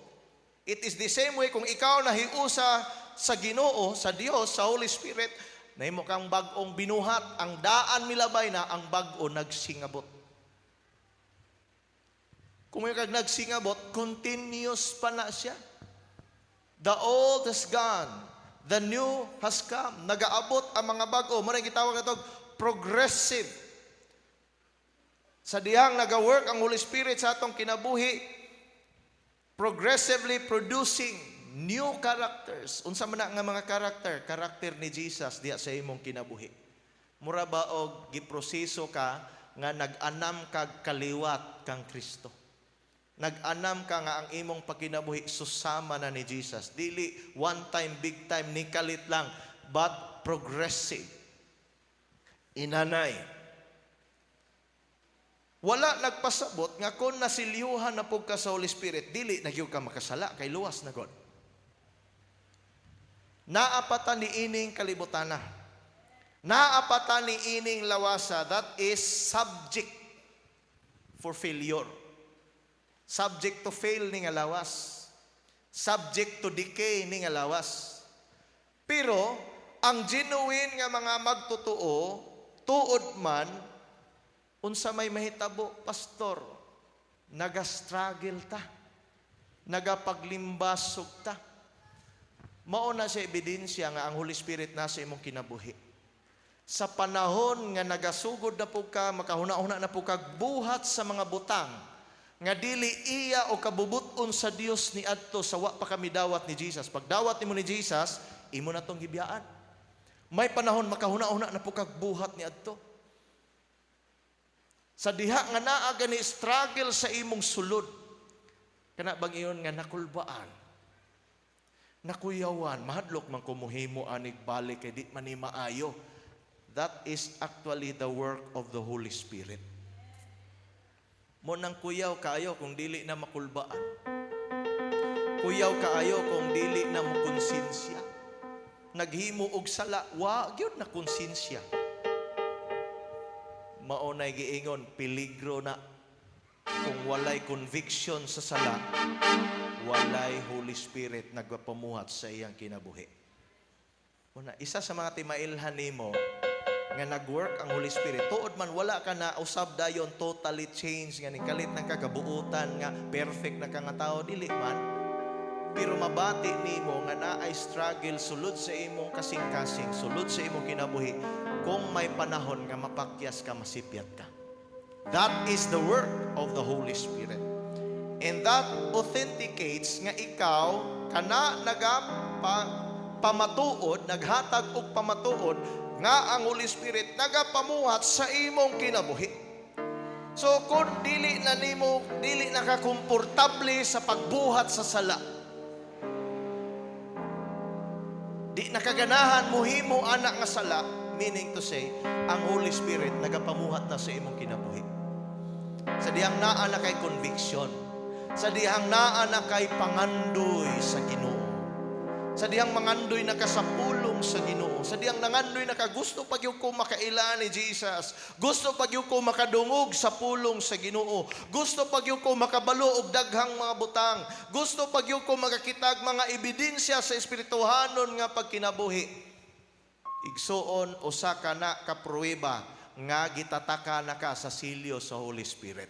it is the same way kung ikaw nahiusa sa Ginoo, sa Dios, sa Holy Spirit, nahimo kang bag-ong binuhat, ang daan milabay na, ang bag-o nagsingabot. Kung may kag nagsingabot, continuous pa na siya. The old has gone, the new has come. Nagaabot ang mga bag-o. Muna gitawag ito, progressive. Sa dihang nag-work ang Holy Spirit sa atong kinabuhi, progressively producing new characters. Unsa man na nga mga karakter ni Jesus diya sa imong kinabuhi. Mura ba og giproseso ka nga nag-anam kag kaliwat kang Kristo. Nag-anam ka nga ang imong pagkinabuhi susama na ni Jesus. Dili one time, big time, nikalit lang, but progressive. Inanay. Wala nagpasabot nga kung nasilyuhan na po ka sa Holy Spirit, dili nagyo ka makasala, kay luwas na God. Naapatan ni ining kalibutana. Naapatan ni ining lawasa, that is subject for failure. Subject to fail ni nga lawas. Subject to decay ni nga lawas. Pero, ang genuine nga mga magtotoo, tuod man, unsa may mahitabo, pastor, naga-struggle ta, nagapaglimbasog ta. Mauna sa ebidensya nga ang Holy Spirit nasa imong kinabuhi. Sa panahon nga nagasugod na po ka, makahuna-una na po kag buhat sa mga butang, nga dili iya o kabubuton sa Dios ni adto sa wa pa kami dawat ni Jesus. Pag dawat nimo ni Jesus, imo na tong gibiyaan. May panahon makahuna-una na po kag buhat ni adto. Sa diha nga naa gani struggle sa imong sulod. Kana bang iyon nga nakulbaan, nakuyawan, mahadlok man kumuhimo anig balik kay di man ni maayo. That is actually the work of the Holy Spirit. Mo nang kuyaw kaayo kung dili na makulbaan. Kuyaw kaayo kung dili na mo konsensya. Naghimo og sala, wa gyud na konsensya. Maunay giingon, peligro na. Kung walay conviction sa sala, walay Holy Spirit nagpapamuhat sa iyang kinabuhi. Una, isa sa mga timailhan nimo nga nag-work ang Holy Spirit, tuod man wala ka na usab dayon totally change nga ni kalit ng kagabuutan nga perfect na ka nga tao, dili man. Pero mabati nimo nga naay struggle sulod sa imong kasing-kasing, sulod sa imong kinabuhi, kung may panahon nga mapakyas ka, masipyat ka. That is the work of the Holy Spirit. And that authenticates nga ikaw kana pamatuod, naghatag og pamatuod nga ang Holy Spirit nagapamuhat sa imong kinabuhi. So kung dili na ka komportable sa pagbuhat sa sala, di nakaganahan muhimo anak nga sala, meaning to say, ang Holy Spirit nagapamuhat na sa imong kinabuhi. Sa dihang naa na kay conviction, sa dihang naa na kay pangandoy sa Ginoo, sa dihang mangandoy na kasapulong sa Ginoo, sa dihang nangandoy na ka gusto pag yung ko makaila ni Jesus, gusto pag yung ko makadungog sa pulong sa Ginoo, gusto pag yung ko makabalo og daghang mga butang, gusto pag yung ko makakitag mga ebidensya sa espirituhanon nga pagkinabuhi. Igsuon usa ka na ka pruweba nga gitataka na ka sa silyo sa Holy Spirit.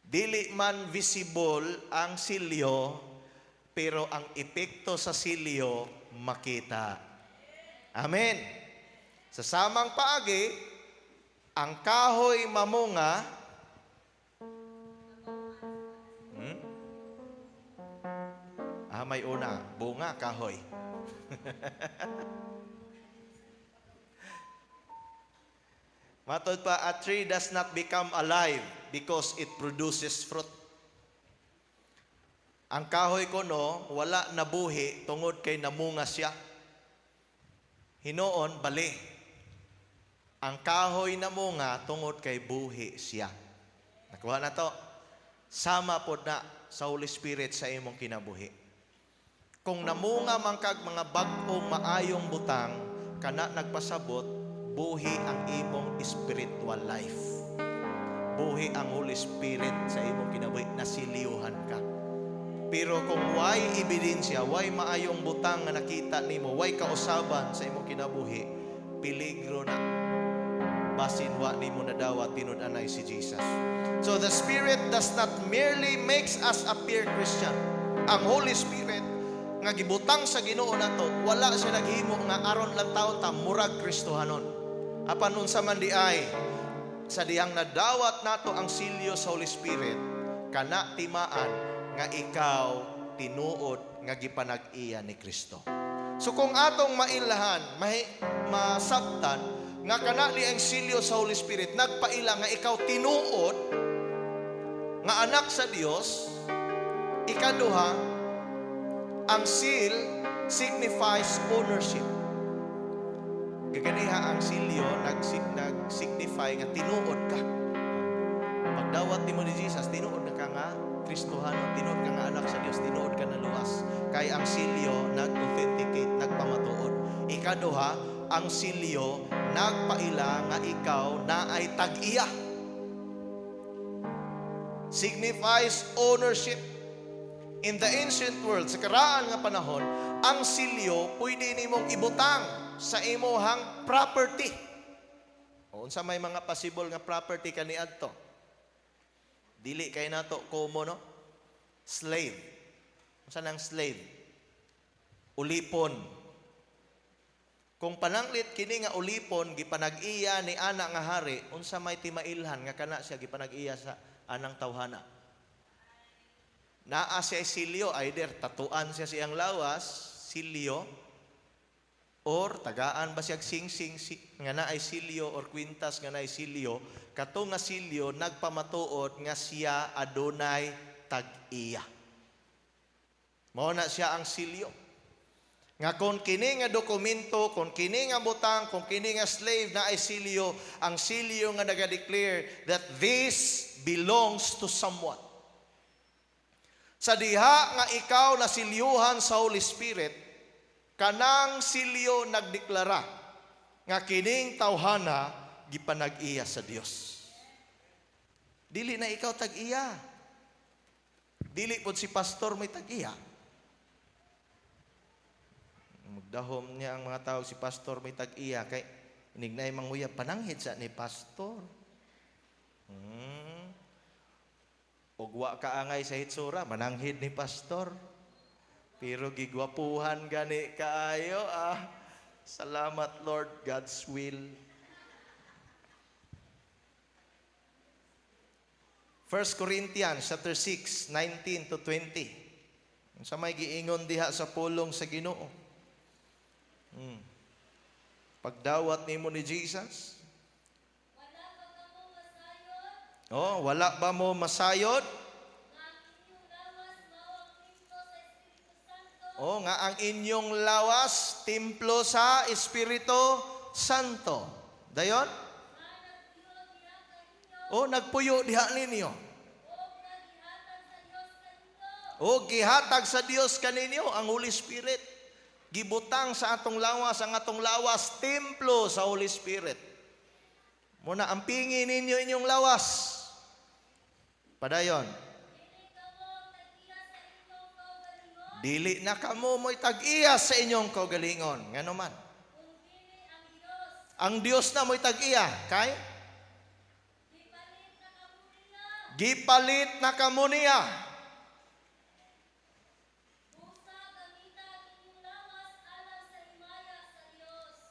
Dili man visible ang silyo, pero ang epekto sa silyo makita. Amen. Sa samang paagi, ang kahoy mamunga, may una, bunga, kahoy. Matod pa, a tree does not become alive because it produces fruit. Ang kahoy ko no, wala nabuhi tungod kay namunga siya. Hinoon, bali. Ang kahoy namunga tungod kay buhi siya. Nakuha na to. Sama po na sa Holy Spirit sa imong kinabuhi. Kung namunga man kag mga bag-ong maayong butang, kana nagpasabot, buhi ang imong spiritual life. Buhi ang Holy Spirit sa imong kinabuhi, nasiliyuhan ka. Pero kung way ebidensya, way maayong butang nga nakita nimo, way kausaban sa imong kinabuhi, peligro na. Basin wa nimo nadawat tinud-anay si Jesus. So the Spirit does not merely makes us appear Christian. Ang Holy Spirit nga gibutang sa Ginoo nato, wala siya naghimo nga aron lang taon ta murag Kristohanon. Apan unsa man di ay sa dihang nadawat nato ang silyo sa Holy Spirit, kana timaan nga ikaw tinuod nga gipanag-iya ni Kristo. So kung atong mailahan, masabtan nga kana ni ang silyo sa Holy Spirit nagpaila nga ikaw tinuod nga anak sa Dios. Ikaduha, ang seal signifies ownership. Kaganiha ang silyo nag-signify nga tinuod ka. Pagdawat nimo ni Jesus, tinuod na ka nga Kristohano, tinuod ka nga anak sa Dios, tinuod ka na luwas. Kay ang silyo nag-authenticate, nagpamatuod. Ikaduha, ang silyo nagpaila nga ikaw na ay tag-iya. Signifies ownership. In the ancient world, sa karaan nga panahon, ang silyo pwede nimong ibutang sa imuhang property. O unsa may mga possible nga property kaniadto? Dili kay nato komo, no? Slave. Unsa nang slave? Ulipon. Kung pananglit kini nga ulipon gipanag-iya ni ana nga hari, unsa may timailhan nga kana siya gipanag-iya sa anang tawhana? Naa siya silyo, either tatuan siya siyang lawas, silyo, or tagaan ba siya sing-sing nga na ay silyo or kwintas nga na ay silyo, kato nga silyo nagpamatuod nga siya adunay tag-iya. Mao na siya ang silyo. Nga kung kini nga dokumento, kung kini nga butang, kung kini nga slave na ay silyo, ang silyo nga naga-declare that this belongs to someone. Sa diha nga ikaw na silyuhan sa Holy Spirit, kanang silyo nagdeklara nga kining tawhana gipanag-iya sa Dios. Dili na ikaw tag-iya. Dili pod si pastor may tag-iya. Magdahom niya ang mga tao si pastor may tag-iya kay inignay manguya pananghid sa ni pastor. Ugwa kaangay sa hitsura mananghid ni pastor. Pero gigwapuhan gani kaayo Salamat Lord, God's will. 1 Corinthians chapter 6, 19 to 20. Sa may giingon diha sa pulong sa Ginoo. Pagdawat nimo ni Jesus. Wala ba mo masayod? Nga ang inyong lawas, templo sa Espiritu Santo. Dayon? Nagpuyo diha ninyo. Gihatag sa Dios kaninyo ang Holy Spirit. Gibutang sa atong lawas, ang atong lawas, templo sa Holy Spirit. Muna, ampingin ninyo inyong lawas. Padayon. Dili na kamo mo'y tag-iya sa inyong kaugalingon. Ngano man? Ang Dios na mo'y tag-iya. Kay? Gipalit na kamo niya.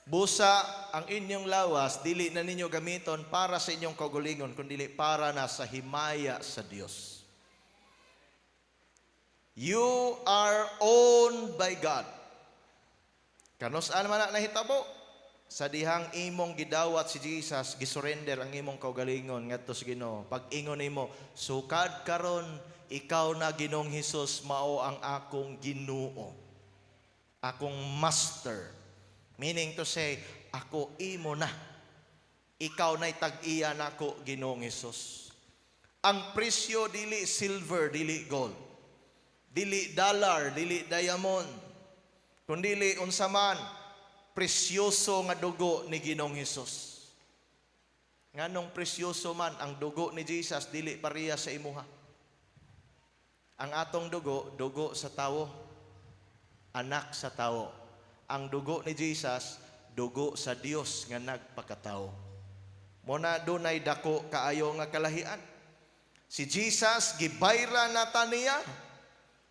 Busa ang inyong lawas, dili na ninyo gamiton para sa inyong kaugalingon, kundi para na sa himaya sa Dios. You are owned by God. Kanos-an man na nahitabo? Sa dihang imong gidawat si Jesus, gisurrender ang imong kaugalingon ngadto sa Ginoo. Pag-ingon nimo, sukad karon ikaw na Ginoong Hesus mao ang akong Ginoo. Akong master. Meaning to say, ako imo na. Ikaw na'y tag-iya nako Ginoong Hesus. Ang presyo dili silver, dili gold. Dili dollar, dili diamond. Kundili unsaman presyoso nga dugo ni Ginoong Hesus. Nganong presyoso man ang dugo ni Jesus dili pareha sa imuha. Ang atong dugo, dugo sa tawo, anak sa tawo. Ang dugo ni Jesus, dugo sa Dios nga nagpakatao. Muna dunay dako kaayo nga kalahian. Si Jesus gibayra na taniya,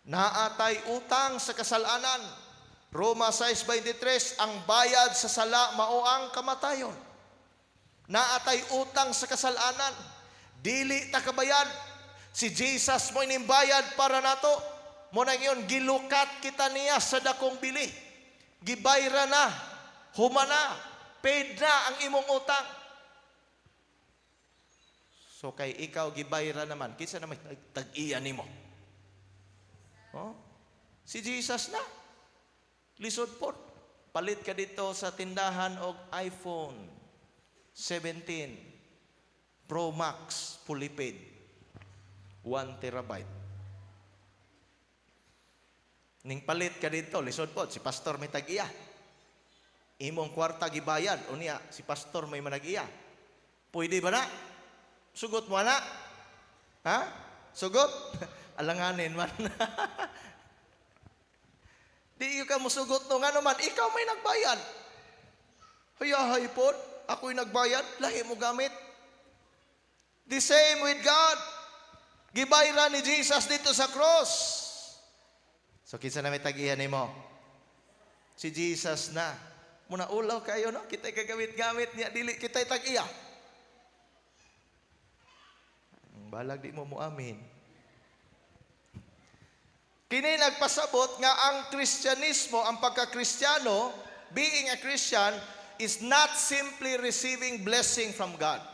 naatay utang sa kasalanan. Roma 6:23, ang bayad sa sala mao ang kamatayon. Naatay utang sa kasalanan, dili ta kabayad. Si Jesus mo inimbayad para nato. Mo na ngayon gilukat kita niya sa dakong bili. Gibayra na, humana, paid na ang imong utang. So kay ikaw gibayra naman, kinsa naman tag-iya nimo? Oh? Si Jesus na. Lisod po. Palit ka dito sa tindahan og iPhone 17 Pro Max fully paid. 1 terabyte. Ning palit ka dito, lisod po, si pastor may tag-iya. Imong kwarta gibayad, unya si pastor may manag-iya. Pwede ba na? Sugot mo na? Ha? Sugot? Alanganin man. Di ka mo sugot no, nga naman, ikaw may nagbayad. Hayahay po, ako'y nagbayad, lahi mo gamit. The same with God. Gibayra ni Jesus dito sa cross. So, kinsa na may tag-iya nimo? Si Jesus na. Muna ulaw kayo, no? Kita'y kagamit-gamit niya, dili kita'y tag-iya. Balag di mo amin. Kini nagpasabot nga ang Kristyanismo, ang pagka-Kristiyano, being a Christian, is not simply receiving blessing from God.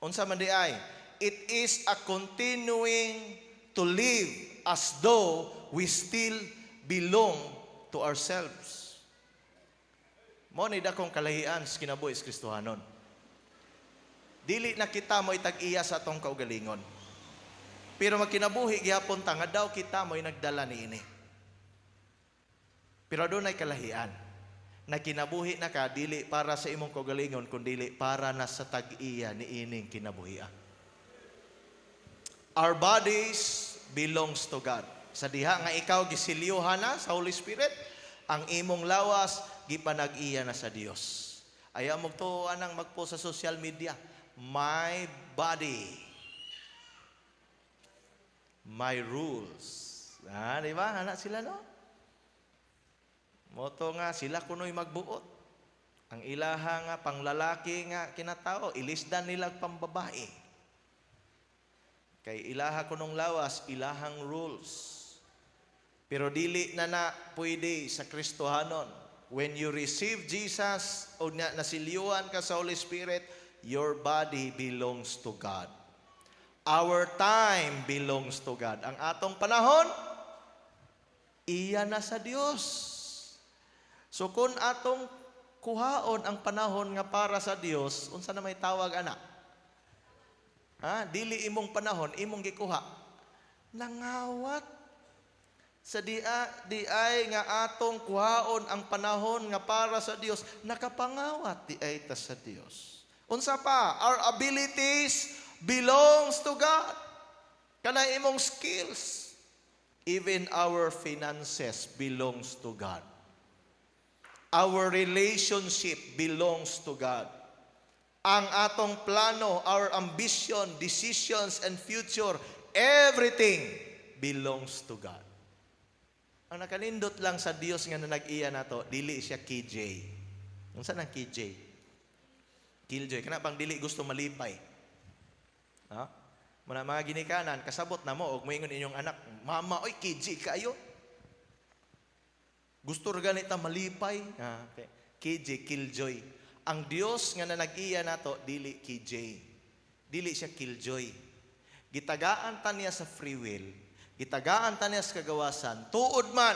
Unsa man di ay, it is a continuing to live as though we still belong to ourselves. Mo ni dakong kalahian sa kinabuhi sa Kristohanon. Dili na kita mo itag-iya sa atong kaugalingon. Pero magkinabuhi gihapon ta nga daw kita mo nagdala niini. Pero doon ay kalahian. Na kinabuhi na ka dili para sa imong kaugalingon kundi para na sa tag-iya niining kinabuhian. Our bodies belongs to God. Sa diha nga ikaw gisilyuhan na sa Holy Spirit, ang imong lawas gipanag-iya na sa Dios. Ayaw mo tuwa nang magpost sa social media. My body, my rules. Di ba? Anak sila, no? Moto nga, sila kuno'y magbuot. Ang ilaha nga, panglalaki nga kinatao, ilisdan nilag pambabae. Kay ilaha kunong lawas, ilahang rules. Pero dili na pwede sa Kristohanon. When you receive Jesus, o nasilyuhan ka sa Holy Spirit, your body belongs to God. Our time belongs to God. Ang atong panahon, iya na sa Dios. So kung atong kuhaon ang panahon nga para sa Dios, unsa na may tawag ana? Dili imong panahon, imong gikuha. Nangawat. Sa di ay nga atong kuhaon ang panahon nga para sa Dios, nakapangawat di ay ta sa Dios. Unsa pa, our abilities belongs to God. Kana imong skills, even our finances belongs to God. Our relationship belongs to God. Ang atong plano, our ambition, decisions, and future, everything belongs to God. Ang nakalindot lang sa Dios nga nag-iya nato, dili siya KJ. Unsa nang KJ? Killjoy. Kana bang dili gusto malipay? Mga ginikanan, kasabot na mo, og moingon inyong anak, mama, oy, KJ kayo. Gusto ra ganita malipay. Okay. KJ, killjoy. Ang Dios nga nag-iya nato, dili KJ. Dili siya killjoy. Gitagaan ta niya sa free will. Gitagaan ta niya sa kagawasan. Tuod man.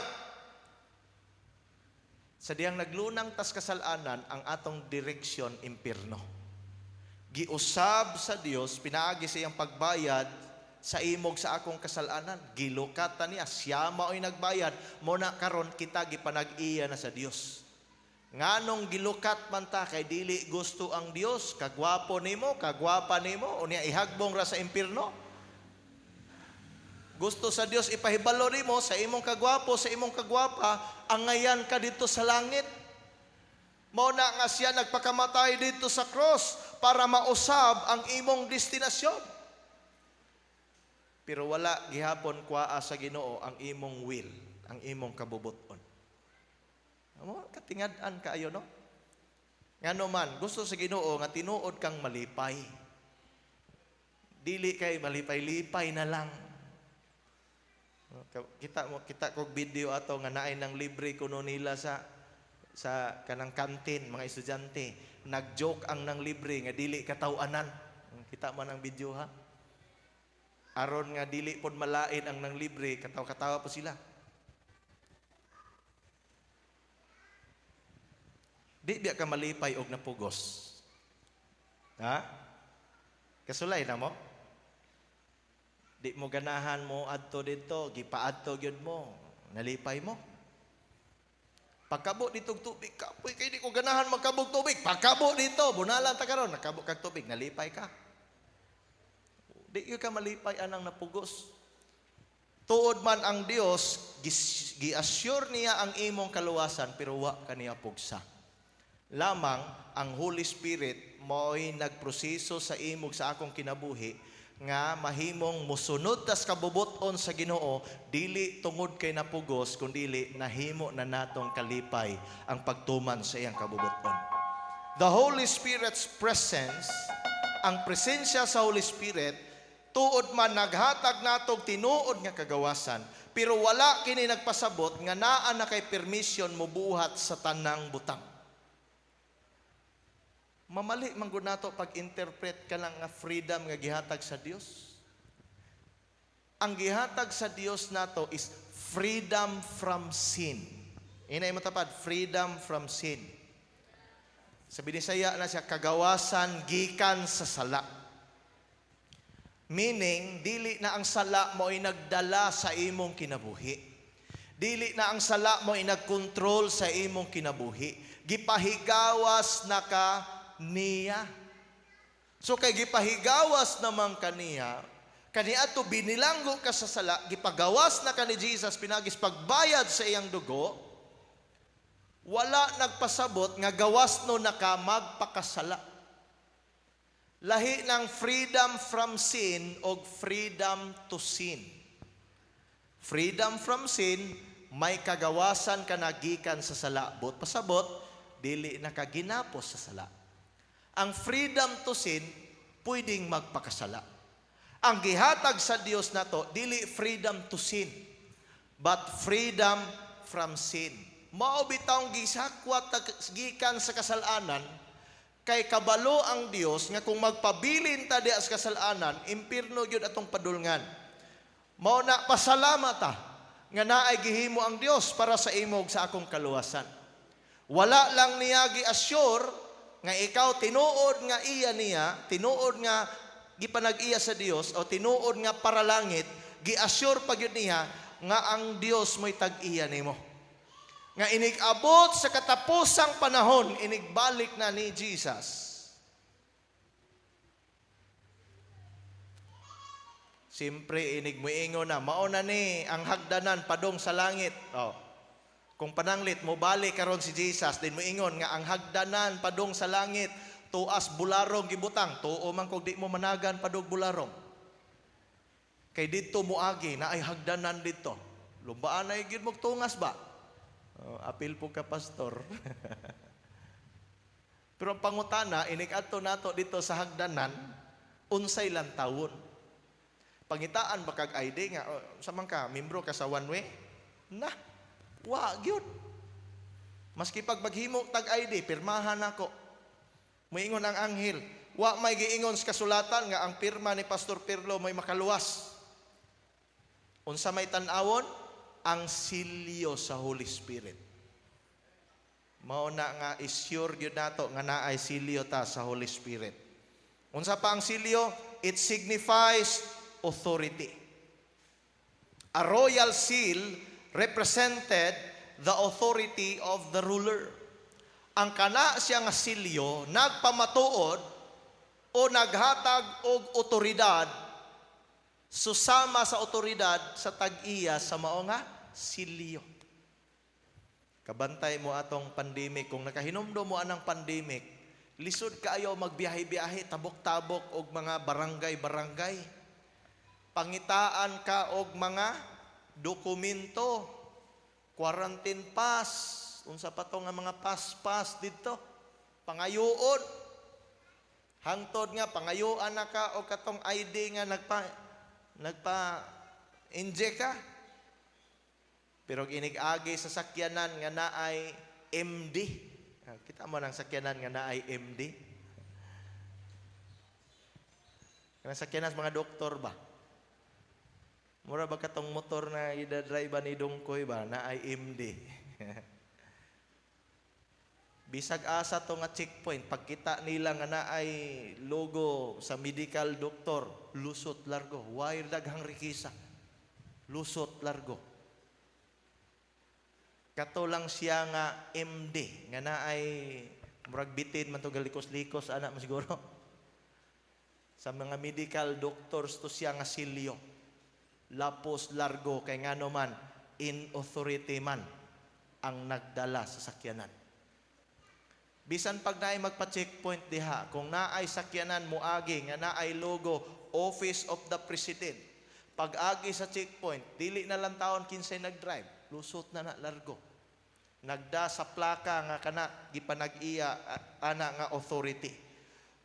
Sa diyang naglunang tas kasalanan, ang atong direksyon, impierno. Giusab sa Dios, pinaagi sa iyang pagbayad sa imog sa akong kasalanan. Gilukat ta niya, siya mao'y nagbayad. Muna karon kita gipanag-iya na sa Dios. Nganong gilukat man ta kay dili gusto ang Dios, kagwapo nimo, kagwapa nimo, unya ihagbong ra sa impierno. Gusto sa Dios ipahibalo nimo sa imong kagwapo, sa imong kagwapa, angayan ka dito sa langit. Mao na nga siya nagpakamatay dito sa cross para mausab ang imong destinasyon. Pero wala gihapon kuaa sa Ginoo ang imong will, ang imong kabubuton. Amo katingad-an kaayo, no? Ngano man gusto sa Ginoo nga tinuod kang malipay. Dili kay malipay-lipay na lang. Kita kog video ato nga naay nang libre kuno nila sa kanang kantin mga estudyante. Nagjoke ang nang libre nga dili kataw-anan. Kita man ang video ha. Aron nga dili pod malain ang nang libre, katawa-katawa po sila. Di biya ka malipay og napugos. Ha? Kasulay na mo? Di mo ganahan mo adto dito, gipaadto gyud mo, nalipay mo. Pagkabo dito tubig, kapoy kay di ko ganahan magkabog tubig. Pagkabo dito, bunalan ta karon, nakabog kag tubig, nalipay ka. Di ka malipay anang napugos. Tuod man ang Dios, gi-assure niya ang imong kaluwasan pero wa kaniya pugsa. Lamang ang Holy Spirit mo'y nagproseso sa imog sa akong kinabuhi nga mahimong musunod tas kabubuton sa Ginoo, dili tungod kay napugos kundi nahimo na natong kalipay ang pagtuman sa iyang kabubuton. The Holy Spirit's presence, ang presensya sa Holy Spirit, tuod man naghatag natog tinuod nga kagawasan, pero wala kini nagpasabot nga naa na kay permission mobuhat sa tanang butang. Mamali man gud nato pag-interpret ka lang nga freedom nga gihatag sa Dios. Ang gihatag sa Dios nato is freedom from sin. Inay mo tapad, freedom from sin. Sa Binisaya na siya, kagawasan gikan sa sala. Meaning, dili na ang sala mo ay nagdala sa imong kinabuhi. Dili na ang sala mo ay nagkontrol sa imong kinabuhi. Gipahigawas na ka niya. So kay gipahigawas naman kaniya, kaniadto binilanggo ka sa sala, gipagawas na ka ni Jesus pinagis pagbayad sa iyang dugo, wala nagpasabot nga gawas no na ka magpakasala. Lahi ng freedom from sin o freedom to sin. Freedom from sin, may kagawasan ka nagikan sa sala. Bot pasabot, dili nakaginapos sa sala. Ang freedom to sin, pwedeng magpakasala. Ang gihatag sa Dios nato, dili freedom to sin, but freedom from sin. Mao bitawng gisakwat gikan sa kasalanan, kay kabalo ang Dios nga kung magpabilin ta diha sa kasalanan, impierno gyud atong padulngan. Mao na pasalamat ta nga naay gihimo ang Dios para sa imog sa akong kaluwasan. Wala lang niya gi-assure nga ikaw tinuod nga iya niya, tinuod nga gipanag-iya sa Dios o tinuod nga para langit, gi-assure pa gyud niya nga ang Dios mo'y tag-iya nimo. Nga inig-abot sa katapusang panahon, inigbalik na ni Jesus. Siyempre, inigmuingon na, mauna ni ang hagdanan padong sa langit. Oh. Kung pananglit mo balik karon si Jesus, din mo ingon nga ang hagdanan padong sa langit, tuas bularong gibutang, tuo man kog di mo managan padong bularong. Kay dito muagi na ay hagdanan dito. Lumbaan na gyud mo tungas ba? Apil po ka pastor. Pero ang pangutana, inig-adto nato dito sa hagdanan, unsay lang tawon. Pangitaan ba kag ID nga, sa man ka, membro ka sa one way? Na, wa, gyud. Maski pag maghimo tag ID, pirmahan ako. Moingon ang anghel, wa may giingon sa kasulatan nga ang pirma ni Pastor Pirlo may makaluwas. Unsa may tan-awon? Ang silyo sa Holy Spirit. Mao na nga isure gyud nato nga naay silyo ta sa Holy Spirit. Unsa pa ang silyo? It signifies authority. A royal seal represented the authority of the ruler. Ang kana siya nga silyo nagpamatuod o naghatag og otoridad susama sa otoridad sa tag-iya sa mao nga silyo. Kabantay mo atong pandemic, kung nakahinumdum mo anang pandemic, lisod kaayo magbiyahe-biyahe, tabok-tabok og mga barangay-barangay. Pangitaan ka og mga dokumento, quarantine pass, unsa pa to nga mga pass dito, pangayuon. Hangtod nga pangayuan na ka o katong ID nga nagpa-inject ka. Pero inig-agi sa sakyanan nga naay MD. Kita mo ng sakyanan nga naay MD. Nasakyanan sa mga doktor ba? Mura ba katong motor na idadrive ni Dungkoy ba na ay MD? Bisag asa to nga checkpoint, pagkita nila nga na ay logo sa medical doctor, lusot largo. Why daghang rikisa? Lusot largo. Kato lang siya nga MD, nga na ay murag bitid man to galikos-likos ana mo siguro. Sa mga medical doctors to siya nga silyo. Lapos largo kay ngano man in authority man ang nagdala sa sakyanan. Bisan pag naay magpa-checkpoint diha, kung naay sakyanan moagi nga naay logo Office of the President, pag agi sa checkpoint, dili na lang taon kinsay nag-drive, lusot na largo. Nagda sa plaka nga kana gipanag-iya ana nga authority.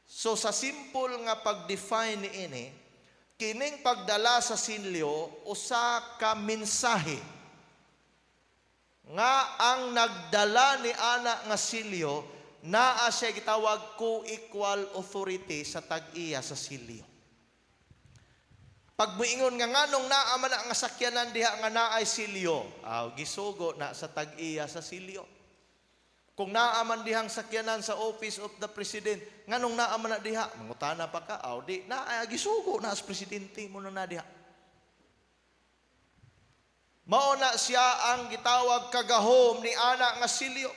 So sa simple nga pag-define niini, kining pagdala sa silyo usa ka mensahe nga ang nagdala ni ana nga silyo naa siya gitawag co-equal authority sa tag-iya sa silyo. Pag muingon nga nganong naa man nga sakyanan diha nga naay silyo, gisugo na sa tag-iya sa silyo. Kung naa man dihang sakyanan sa Office of the President, nganong naa man na diha, mangutana pa ka, di na gisugo na sa presidente mo na diha. Mao na siya ang gitawag kagahom ni ana nga silyo.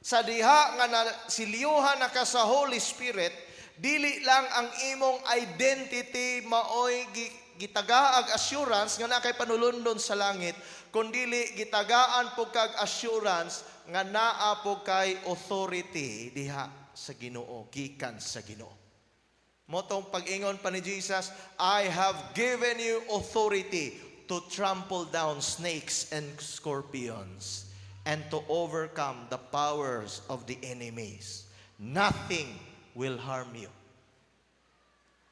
Sa diha nga silyuhan na ka sa Holy Spirit, dili lang ang imong identity maoy gitagaag assurance nga na kay panulundon sa langit, kundili gitagaan po kag assurance nga naa po kay authority diha sa Ginoo, gikan sa Ginoo. Motong pag-ingon pa ni Jesus, I have given you authority to trample down snakes and scorpions and to overcome the powers of the enemies. Nothing will harm you.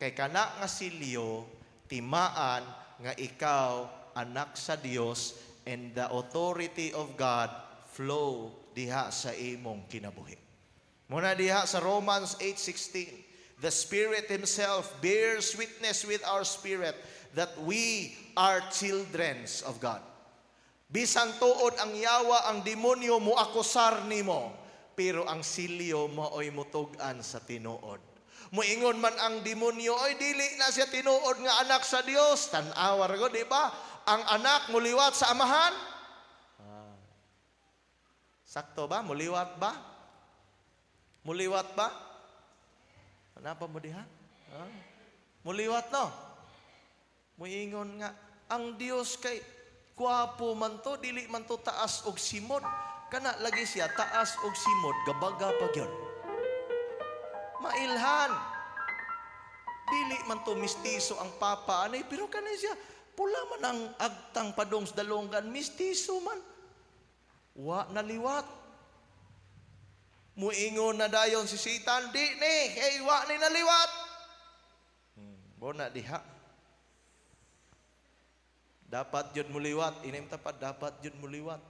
Kay kana nga silyo, timaan nga ikaw anak sa Dios and the authority of God flow diha sa imong kinabuhi. Muna diha sa Romans 8:16, the Spirit Himself bears witness with our spirit that we are children of God. Bisan tuod ang yawa, ang demonyo mo akusar nimo, pero ang silyo maoy mutug-an sa tinuod. Muingon man ang demonyo, ay dili na siya tinuod nga anak sa Dios. Tan-awa ra go, di ba? Ang anak muliwat sa amahan. Sakto ba? Muliwat ba? Muliwat ba? Ano pa mo diha? Muliwat no? Muingon nga, ang Dios kay kuwapo man to, dili man to taas og simod. Kana lagi siya, taas og simod, gabaga pa yun. Mailhan. Dili man to mistiso ang papa, anay, pero kanay siya, pula man ang agtang padong sa dalonggan, mistiso man. Wa naliwat. Muingon na dayon si Satan, di ni, hey, wa ni naliwat. Bona diha. Dapat yun muliwat, inim tapat, dapat yun muliwat.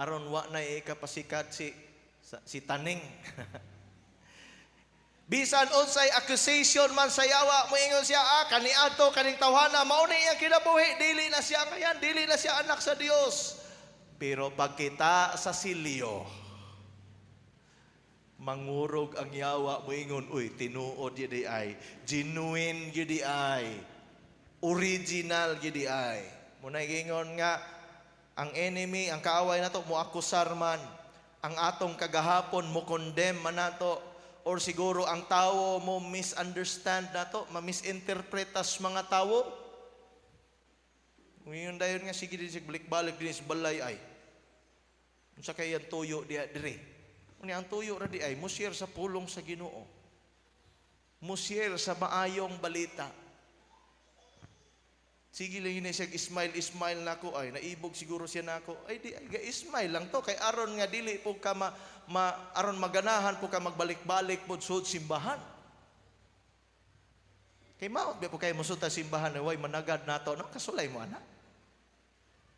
Aron wa na ikapasikat si Taning. Bisan unsay accusation man sa yawa, moingon siya, kaniadto kaning tawhana, mao na iyang kinabuhi, dili na siya kayan, dili na siya anak sa Dios. Pero pagkita sa silyo, mangurog ang yawa, moingon, uy, tinuod yun ay, genuine yun ay, original yun ay. Muna gingon nga, ang enemy, ang kaaway nato mo akusar man, ang atong kagahapon mo condemn man nato, or siguro ang tao mo misunderstand nato, ma-misinterpretas mga tao. Ngayon dayon nga sige din balik-balik din sa balay ay. Unsa kay ang tuyo diha dire? Uni ang tuyo ra di ay musyer sa pulong sa Ginoo. Musyer sa maayong balita. Sige lang yun siya, smile nako ay, naibog siguro siya nako. Ay di, ay smile lang to. Kay aron nga dili po ka aron maganahan po ka magbalik-balik po sa simbahan. Kay maot po kayo musud ta simbahan, way managad nato, no? Kasulay mo, anak.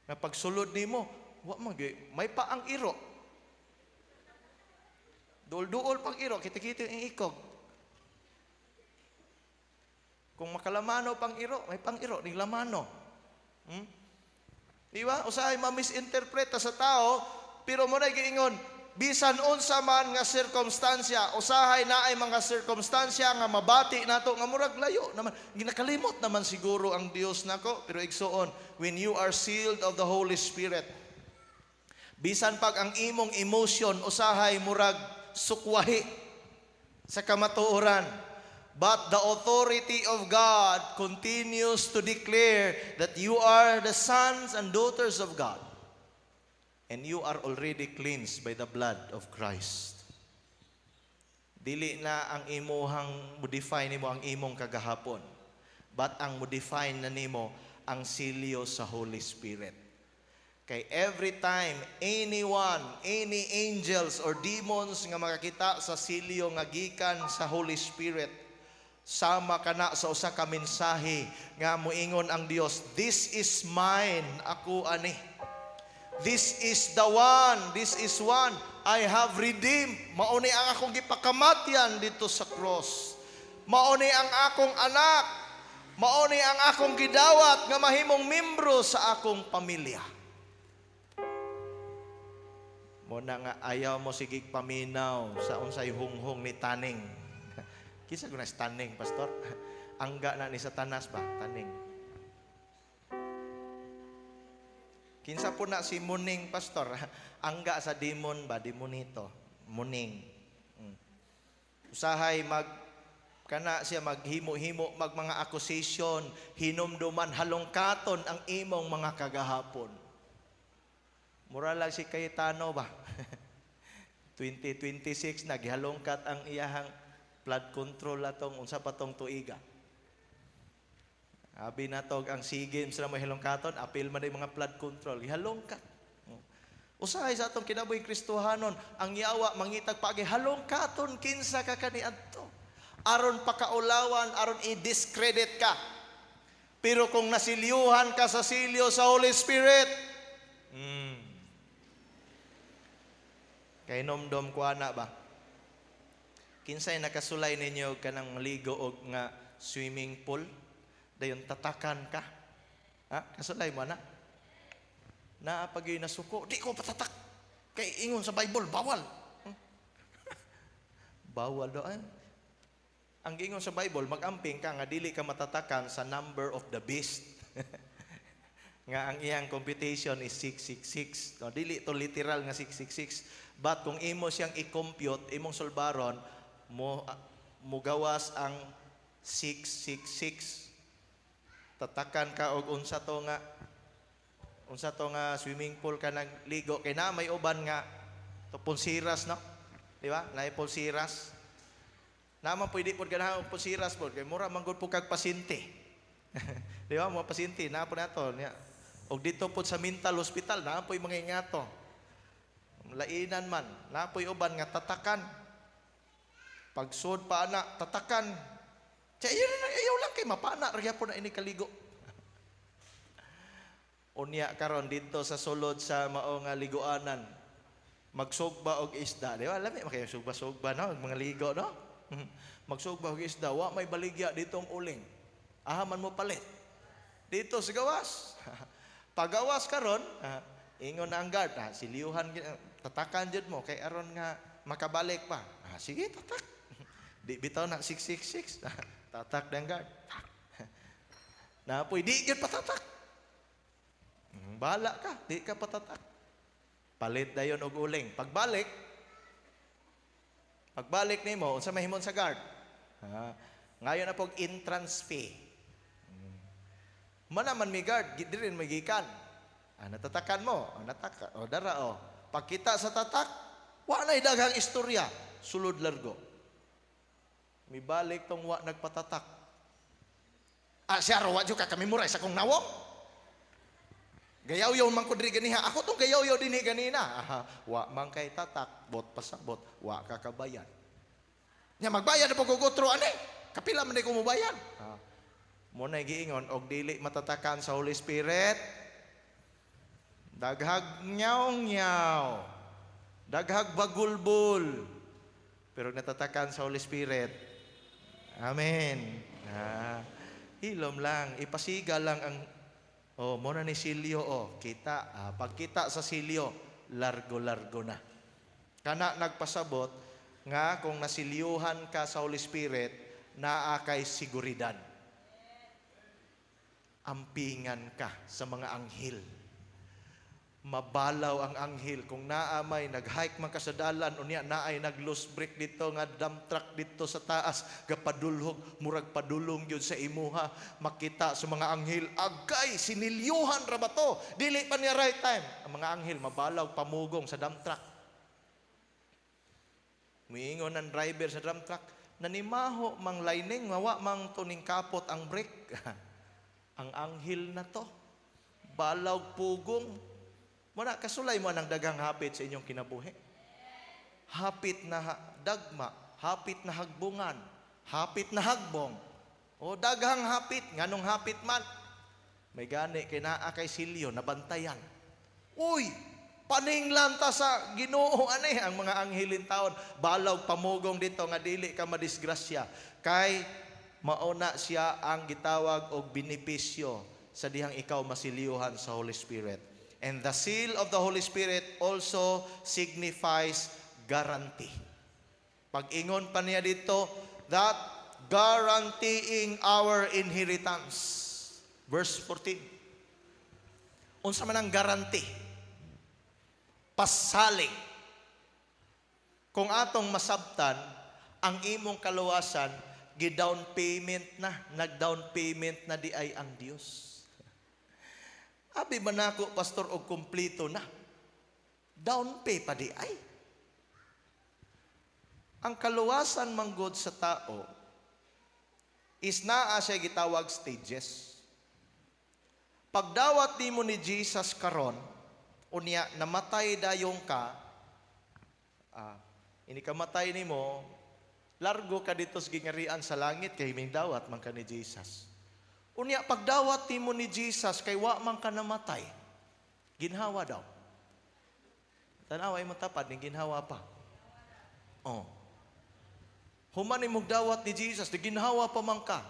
Na pagsulod nimo, may pa ang iro. Duol-duol pang iro, kita-kita yung ikog. Kung makalamano pang-iro, may pang-iro, ning lamano. Di ba? Usahay ma-misinterpreta sa tao, pero mo na giingon, bisan unsa man nga sirkumstansya, usahay na ay mga sirkumstansya nga mabati nato nga murag layo naman. Ginakalimot naman siguro ang Dios nako, pero igsuon, when you are sealed of the Holy Spirit, bisan pag ang imong emotion usahay murag sukwahi sa kamatuoran, but the authority of God continues to declare that you are the sons and daughters of God. And you are already cleansed by the blood of Christ. Dili na ang imuhang modify nimo ang imong kagahapon, but ang modify na nimo ang silyo sa Holy Spirit. Kay every time anyone, any angels or demons nga makakita sa silyo nga gikan sa Holy Spirit, sama kana sa usa ka mensahe nga moingon ang Dios, this is mine, ako ani. This is the one, this is one I have redeemed. Mauni ang akong gipakamatyan dito sa cross. Mauni ang akong anak. Mauni ang akong gidawat nga mahimong membro sa akong pamilya. Muna nga ayaw mo sigig paminaw sa unsay hunghong ni taning. Kisa ko na taning, pastor? Angga na ni Satanas ba? Taning. Kinsa po na si Muning, pastor? Angga sa demon ba? Demonito. Muning. Usahay kana siya maghimo-himo, mga accusation, hinumduman, halongkaton ang imong mga kagahapon. Mura lang si Cayetano ba? 2026, naghalongkat ang iyahang flood control atong unsa pa tong tuiga. Abi natog ang SEA Games na may halongkaton, apil man ay mga flood control, gihalongkat. Usahay sa atong kinabuhi Kristohanon, ang yawa mangitag pagi halongkaton kinsa ka kaniadto. Aron pakaulawan, aron i-discredit ka. Pero kung nasilyuhan ka sa silyo sa Holy Spirit, kay nomdom ko ana ba? Kinsay nakasulay ninyo kanang maligo og nga swimming pool? Dayon tatakan ka. Ha? Kasulay mo na. Naapag yung nasuko, di ko patatak. Kay ingon sa Bible, bawal. Bawal doon. Ang ingon sa Bible, mag-amping ka nga dili ka matatakan sa number of the beast. Nga ang iyang computation is 666. No, dili to literal nga 666. But kung imo siyang i-compute, imong solbaron, mo gawas ang 666. Tatakan ka og unsa to nga swimming pool ka nagligo kay na may uban nga to pulsiras, no, di ba? Naay pulsiras. Naman pwede pod ganahan og pulsiras pod kay mura man gud po kag pasyente. Di ba? Mga pasyente na po nato niya. Og dito pod sa mental hospital na po'y mga ingato. Lainan man, na po'y uban nga tatakan. Pagsud pa ana tatakan. Kaya ayaw lang kay mapana, raya po na ini kaligo. Unya karon dito sa sulod sa mao nga liguanan, magsugba og isda. Di ba? Alam mo, kaya sugba-sugba, no? Mga ligo, no? Magsugba og isda, wa may baligya dito ang uling. Ahaman mo palit. Dito sa gawas. Pagawas karon, ingon na ang guard, siliyuhan, tatakan jud mo, kay aron nga makabalik pa. Sige, tatak. Di bitaw na 666. Tatak ng guard. Napoy, di ka patatak. Bahala ka, di ka patatak. Palit dayon og uling. Pagbalik nimo, unsa mahimon sa guard? Ngayon na pog entrance fee. Manaman mi guard, diri rin magikan. Natatakan mo, nataka, dara o. Pagkita sa tatak, wa na'y daghang istorya, sulod largo. May balik tong wa nagpatatak. Siya raw, wadyo ka kami muray sa kong nawong. Gayaw-yaw man ko diri ganiha. Ako tong gayaw-yaw din ganina. Wa man kay tatak, bot pasabot, wa kakabayan. Nya magbayad na pagkugutro, ani? Kapila man di ko mubayan. Muna giingon, og dili matatakan sa Holy Spirit, daghag nyaw-nyaw, daghag bagulbul. Pero natatakan sa Holy Spirit, amen. Hilom lang, ipasiga lang ang mo na ni silyo kita. Pagkita sa silyo, largo-largo na. Kana nagpasabot nga kung nasilyuhan ka sa Holy Spirit, naa kay seguridad. Ampingan ka sa mga anghel. Mabalaw ang anghel. Kung naamay, nag-hike man ka sa dalan, unya naay nag-loose break dito, nga dump truck dito sa taas, gapadulhog, murag padulong yun sa imuha, makita sa mga anghel, agay, sinilyuhan ra ba to? Dili pa niya right time. Ang mga anghel, mabalaw, pamugong sa dump truck. Miingon ang driver sa dump truck, nanimaho mang lining, mawa mang tuning kapot ang brake. Ang anghel na to, balaw pugong, muna kasulay mo ng dagang hapit sa inyong kinabuhi. Hapit na dagma, hapit na hagbungan, hapit na hagbong, o daghang hapit, nganong hapit man. May gani, kinaa kay silyo, nabantayan. Uy, paninglan ta sa Ginoo ani ang mga anghilin taon. Balaw pamugong dito, nga dili ka madisgrasya. Kay mauna siya ang gitawag og benepisyo sa dihang ikaw masiliuhan sa Holy Spirit. And the seal of the Holy Spirit also signifies guarantee. Pag-ingon pa niya dito, that guaranteeing our inheritance. Verse 14. Unsa man ang guarantee? Pasaling. Kung atong masabtan, ang imong kaluwasan, gi-down payment na, nag-down payment na di ay ang Dios. Abi man ako, pastor, og kumplito na. Down pay pa di ay. Ang kaluwasan manggod sa tao is naa siya gitawag stages. Pagdawat nimo ni Jesus karon, unya namatay dayong ka, ini kamatay nimo, largo ka dito sa gingarian sa langit kay may dawat man ka ni Jesus. Unya pagdawat nimo ni Jesus kay wa man ka namatay, ginhawa daw. Tanaway mo tapad ning ginhawa pa. Human imong dawat ni Jesus, ginhawa pa man ka.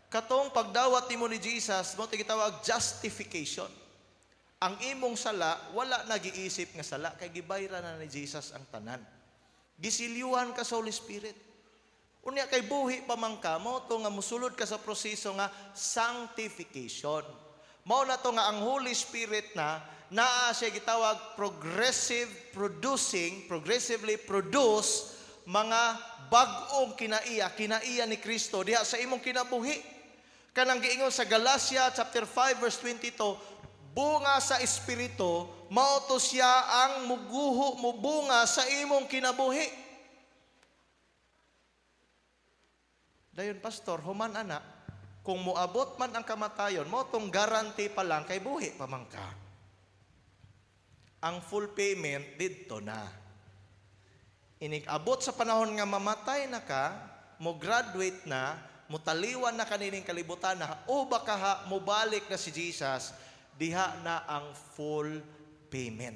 Katong pagdawat nimo ni Jesus, mo gitawag justification. Ang imong sala wala nagiisip nga sala kay gibayra na ni Jesus ang tanan. Gisilyuhan ka sa Holy Spirit. Unya kay buhi pa man ka, mao to nga musulod ka sa proseso nga sanctification. Mao na to nga ang Holy Spirit na naa siya gitawag progressively produce mga bag-ong kinaiya ni Kristo diha sa imong kinabuhi. Kanang giingon sa Galatia chapter 5 verse 22, bunga sa espiritu, mao to siya ang mubunga sa imong kinabuhi. Dayon pastor, human ana, kung muabot man ang kamatayon, mo tong guarantee pa lang kay buhi pa man ka. Ang full payment didto na. Inig-abot sa panahon nga mamatay na ka, mo graduate na, mo taliwan na kanining kalibutan na, o baka mo balik na si Jesus, diha na ang full payment.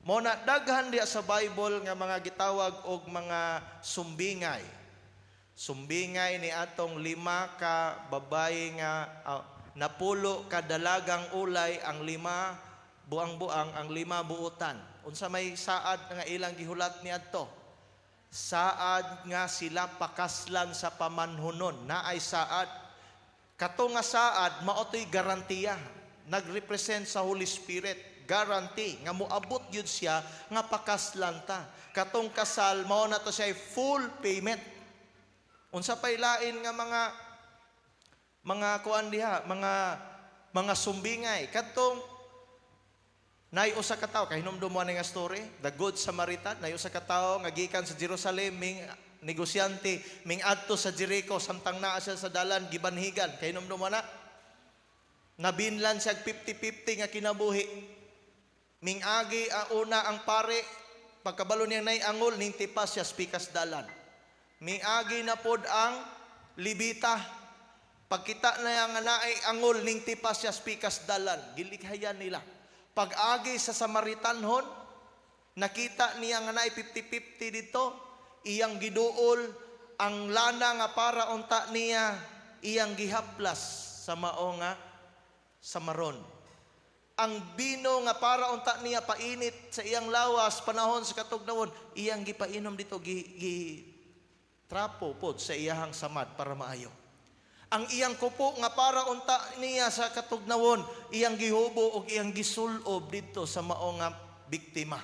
Mo na daghan diha sa Bible nga mga gitawag og mga sumbingay. Sumbingay ni atong 5 ka babae nga napulo ka dalagang ulay, ang 5 buang-buang, ang 5 buutan. Unsa may saad nga ilang gihulat niadto? Saad nga sila pakaslan sa pamanhunon, naay saad. Kato nga saad maotoy garantiya, nagrepresent sa Holy Spirit, guarantee nga moabot gyud siya nga pakaslan ta. Katong kasal mao na to siya full payment. Unsa pay lain nga mga kuan diha, mga sumbingay. Kadtong nay usa ka tawo, kay hinumdum mo nga story, the good Samaritan, nay usa ka tawo nga gikan sa Jerusalem, ming negosyante, ming adto sa Jericho, samtang naa siya sa dalan gibanhigan, kay hinumdum mo na. Nabinlan siya 50-50 nga kinabuhi. Ming agi una ang pare, pagkabalo niya nay angol, ning tipas siya spikas dalan. Miagi na pod ang libita. Pagkita na yang naay angol ning tipas siya spikas dalan, gilikhayan nila. Pag-agi sa Samaritanhon, nakita niya nga naay 50-50 dito, iyang giduol ang lana nga para unta niya iyang gihaplas sa mao nga samaron. Ang bino nga para unta niya painit sa iyang lawas panahon sa katugnaon, iyang gipainom dito gi trapo pod sa iyang samad para maayo. Ang iyang kupo nga para unta niya sa katugnawon, iyang gihubo og iyang gisulob dito sa mao nga biktima.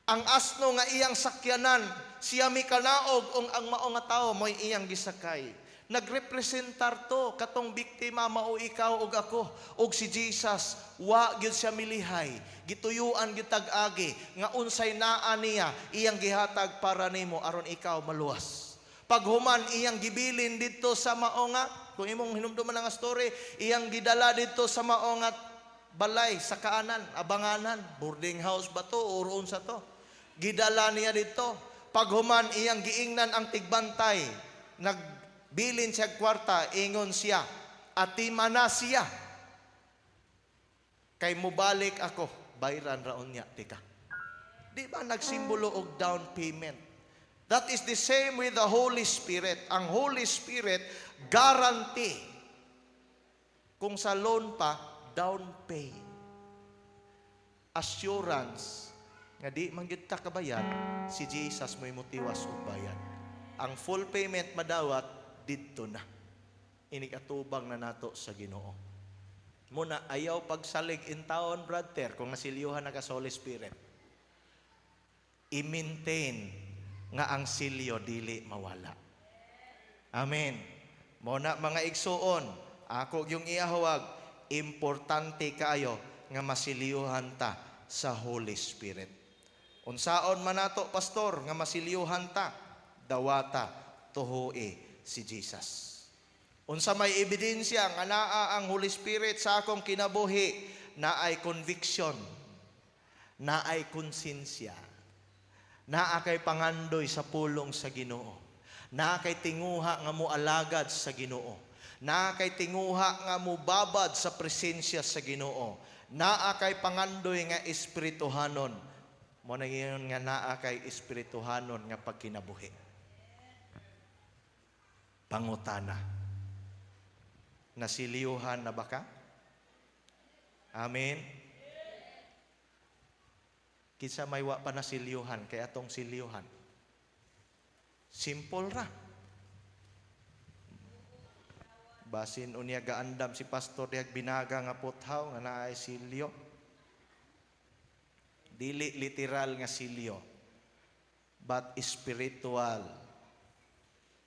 Ang asno nga iyang sakyanan, siya mikanaog ang mao nga tao mo'y iyang gisakay. Nagrepresentar to katong biktima mao ikaw ug ako ug si Jesus wa gyud siya milihay, gituyuan gyud tag-agi nga unsay naa niya iyang gihatag para nimo aron ikaw maluwas. Paghuman iyang gibilin dito sa mao nga, kung imong hinumduman nga story, iyang gidala dito sa mao nga balay sa kaanan, abanganan, boarding house ba to or unsa to? Gidala niya dito. Paghuman iyang giingnan ang tigbantay, nagbilin siya kwarta, ingon siya, atima na siya. Kay mubalik ako, bayran raon niya, tika. Di ba nagsimbolo og down payment? That is the same with the Holy Spirit. Ang Holy Spirit, guarantee. Kung sa loan pa, down pay. Assurance. Nga di manggit ta kabayad, si Jesus mo'y mutiwas og bayad. Ang full payment madawat, didto na. Inikatubang na nato sa Ginoo. Muna, ayaw pagsalig in taon, brother, kung nasilyuhan na ka sa Holy Spirit. I-maintain nga ang silyo dili mawala. Amen. Muna mga igsuon, ako yung iahawag, importante kaayo nga masilyuhan ta sa Holy Spirit. Unsaon man nato, pastor, nga masilyuhan ta, dawata tuhoe si Jesus. Unsa may ebidensya nga naa ang Holy Spirit sa akong kinabuhi, naay conviction, naay konsensya, naa kay pangandoy sa pulong sa Ginoo, naa kay tinguha nga moalagad sa Ginoo, naa kay tinguha nga mobabad sa presensya sa Ginoo, naa kay pangandoy nga espirituhanon. Mo na ngayon nga naa kay espirituhanon nga pagkinabuhi. Pangutana, nasiliyuhan na ba ka? Amen. Kinsa may wa pa nasilyuhan kay atong silyuhan. Simple ra. Basin unya gaandam si pastor diag binaga nga puthaw nga naay silyo. Dili literal nga silyo, but spiritual.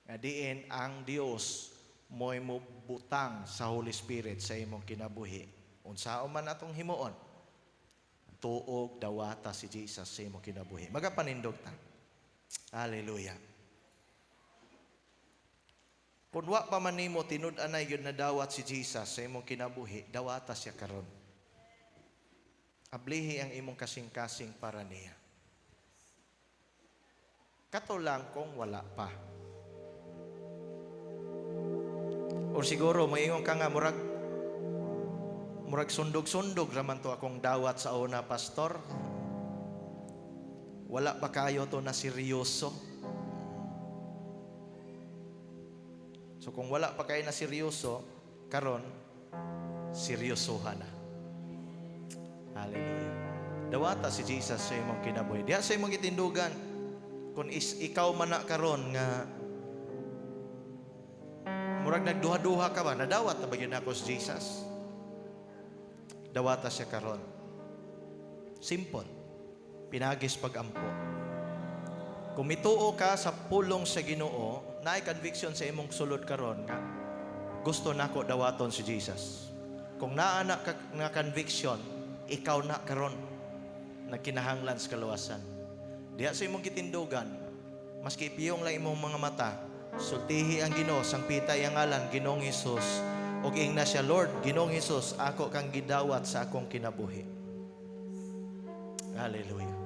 Nga diin ang Dios mo'y mubutang sa Holy Spirit sa imong kinabuhi. Unsaon man atong himuon, tuog dawata si Jesus sa imong kinabuhi. Magapanindog ta. Hallelujah. Kung wa pa man nimo tinud-anay yun na dawat si Jesus sa imong kinabuhi, dawata siya karon. Ablihi ang imong kasing-kasing para niya. Kato lang kung wala pa. O siguro maingon ka nga murag sundog-sundog raman to akong dawat sa una, pastor. Wala ba kayo to na seryoso? So kung wala pa kayo na seryoso, karon seryosohan na. Hallelujah. Dawata si Jesus sa imong kinabuhi. Diya sa imong itindugan, kung ikaw man na karon nga murag nagduha-duha ka ba, nadawat na ba yun ako si Jesus? Dawata siya karon. Simple. Pinagis pag-ampo. Kung mituo ka sa pulong sa Ginoo, naay conviction sa imong sulod karon nga gusto nako dawaton si Jesus. Kung naa na ka nga conviction, ikaw na karon na kinahanglan sa kaluwasan. Diya sa imong gitindugan, maski ipiyong lang imong mga mata, sultihi ang Ginoo, sangpita ang ngalan Ginoong Hesus, ug ingna siya, Lord, Ginoong Hesus, ako kang gidawat sa akong kinabuhi. Hallelujah.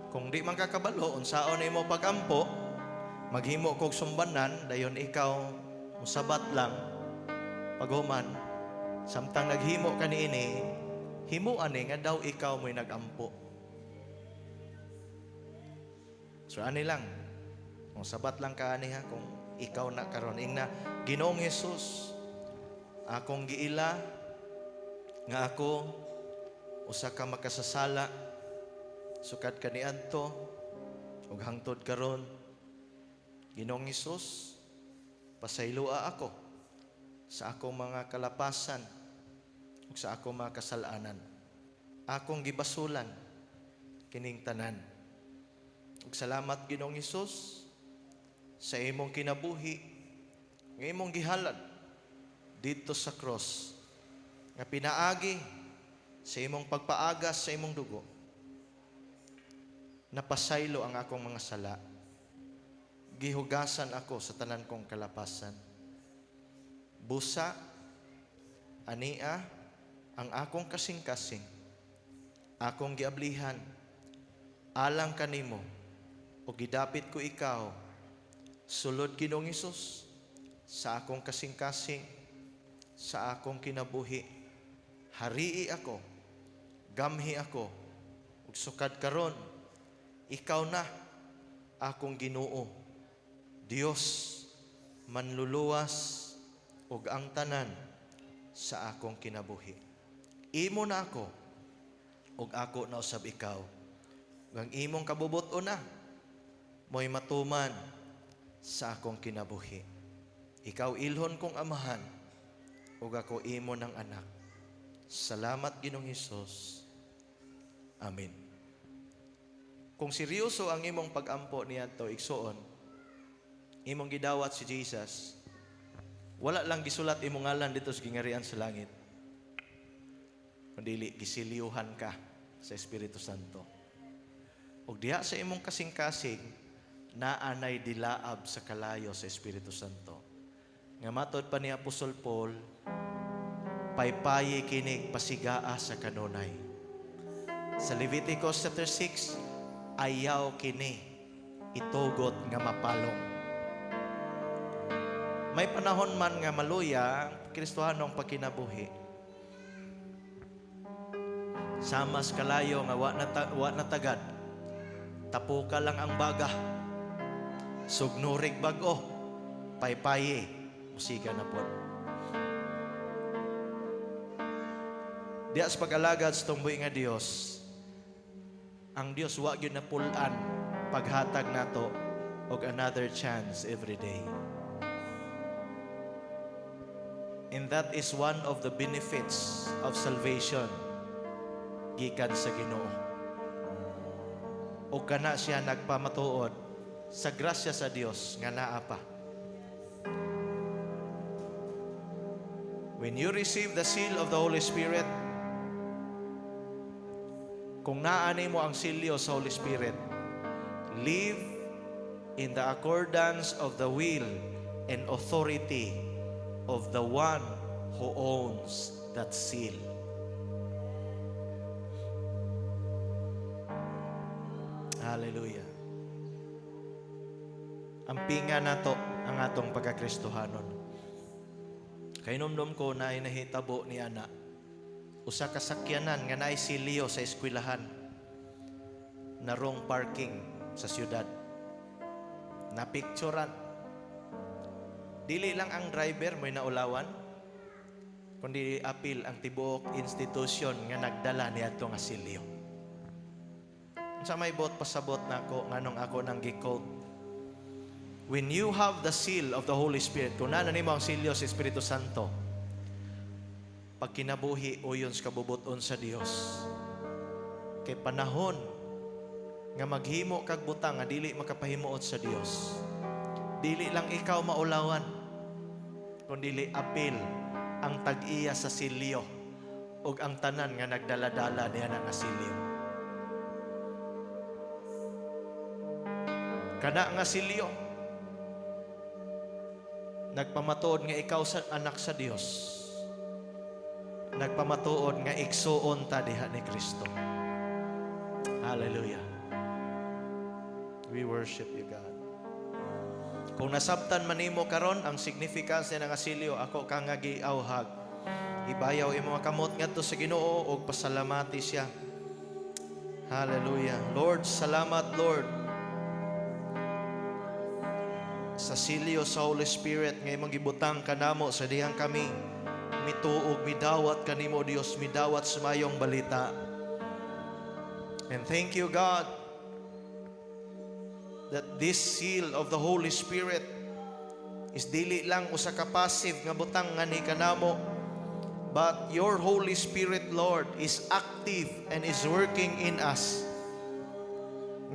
Kung di man kakabalo, unsaon imo pagampo, maghimo kog sumbanan, dayon ikaw musabat lang, paghuman, samtang naghimo ka niini, himuan nga daw ikaw mo'y nagampo. So ani lang, kung sabat lang ka ani ha, kung ikaw na karon. Ingna Ginoong Hesus, akong giila nga ako usa ka makasasala sukad kaniadto ug hangtod karon. Ginoong Hesus, pasaylua ako sa akong mga kalapasan ug sa akong mga kasalanan. Akong gibasulan kining tanan. Ug salamat Ginoong Hesus sa imong kinabuhi nga imong gihalad dito sa cross nga pinaagi sa imong pagpaagas sa imong dugo. Napasaylo ang akong mga sala. Gihugasan ako sa tanan kong kalapasan. Busa, ania, ang akong kasing-kasing. Akong giablihan, alang kanimo, o gidapit ko ikaw, sulod Ginoong Hesus, sa akong kasing-kasing, sa akong kinabuhi. Harii ako, gamhi ako, ug sukad karon, ikaw na akong Ginoo. Dios, manluluwas ug ang tanan sa akong kinabuhi. Imo na ako ug ako na usab ikaw. Ang imong kabubuton na mo'y matuman sa akong kinabuhi. Ikaw ilhon kong amahan ug ako imo ng anak. Salamat Ginoong Hesus. Amen. Kung seryoso ang imong pag-ampo niadto igsuon, imong gidawat si Jesus, wala lang gisulat imong ngalan dito sa gingarian sa langit, kundi gisiliyuhan ka sa Espiritu Santo. Ug diha sa imong kasing-kasing, naanay dilaab sa kalayo sa Espiritu Santo. Nga matod pa ni Apostol Paul, paypayi kinig pasigaa sa kanunay. Sa Leviticus chapter 6, ayaw kini itugot nga mapalong. May panahon man nga maluya ang Kristohanong pagkinabuhi. Samas kalayo nga wa na tagad. Tapuka lang ang baga. Sugnurig bag-o. Paypayi. Musiga na po. Diya sa pag-alagad sa tumboy nga Dios, ang Dios wa gyud na pulan paghatag nato og another chance every day. And that is one of the benefits of salvation gikan sa Ginoo. O kana siya nagpamatuod sa grasya sa Dios nga naa pa. When you receive the seal of the Holy Spirit, kung naani mo ang silyo sa Holy Spirit, live in the accordance of the will and authority of the one who owns that seal. Hallelujah. Ampinga na to ang atong pagkakristohanon. Kainomdom ko na inahitabo ni ana, usa ka sakyanan nga naay silyo sa eskwelahan, narong parking sa syudad. Napicturan. Dili lang ang driver mo'y naulawan, kundi apil ang tibuok institusyon nga nagdala niadto nga silyo. Sa may bot pasabot nako nganong ako nang gi-quote. When you have the seal of the Holy Spirit, kung nana nimo ang silyo sa Espiritu Santo, pag kinabuhi uyon sa kabubuton sa Dios, kay panahon nga maghimo kag butang nga dili makapahimuot sa Dios. Dili lang ikaw maulawan, kundi apil ang tag-iya sa silyo ug ang tanan nga nagdala-dala niya nga silyo. Kana nga silyo, nagpamatuod nga ikaw sa anak sa Dios. Nagpamatuod nga igsuon ta diha ni Kristo. Hallelujah. We worship you, God. Kung nasabtan man nimo karon ang significance ng asilyo, ako ka nga giawhag. Ibayaw imo mga kamot ngadto sa Ginoo ug pasalamati siya. Hallelujah. Lord, salamat Lord. sa silyo sa Holy Spirit ngay manggibutang kanamo sa dihang kami mituog midawat kanimo Dios, midawat sa mayong balita. And thank you God that this seal of the Holy Spirit is dili lang usa ka passive nga butang nga ni kanamo, but your Holy Spirit, Lord, is active and is working in us.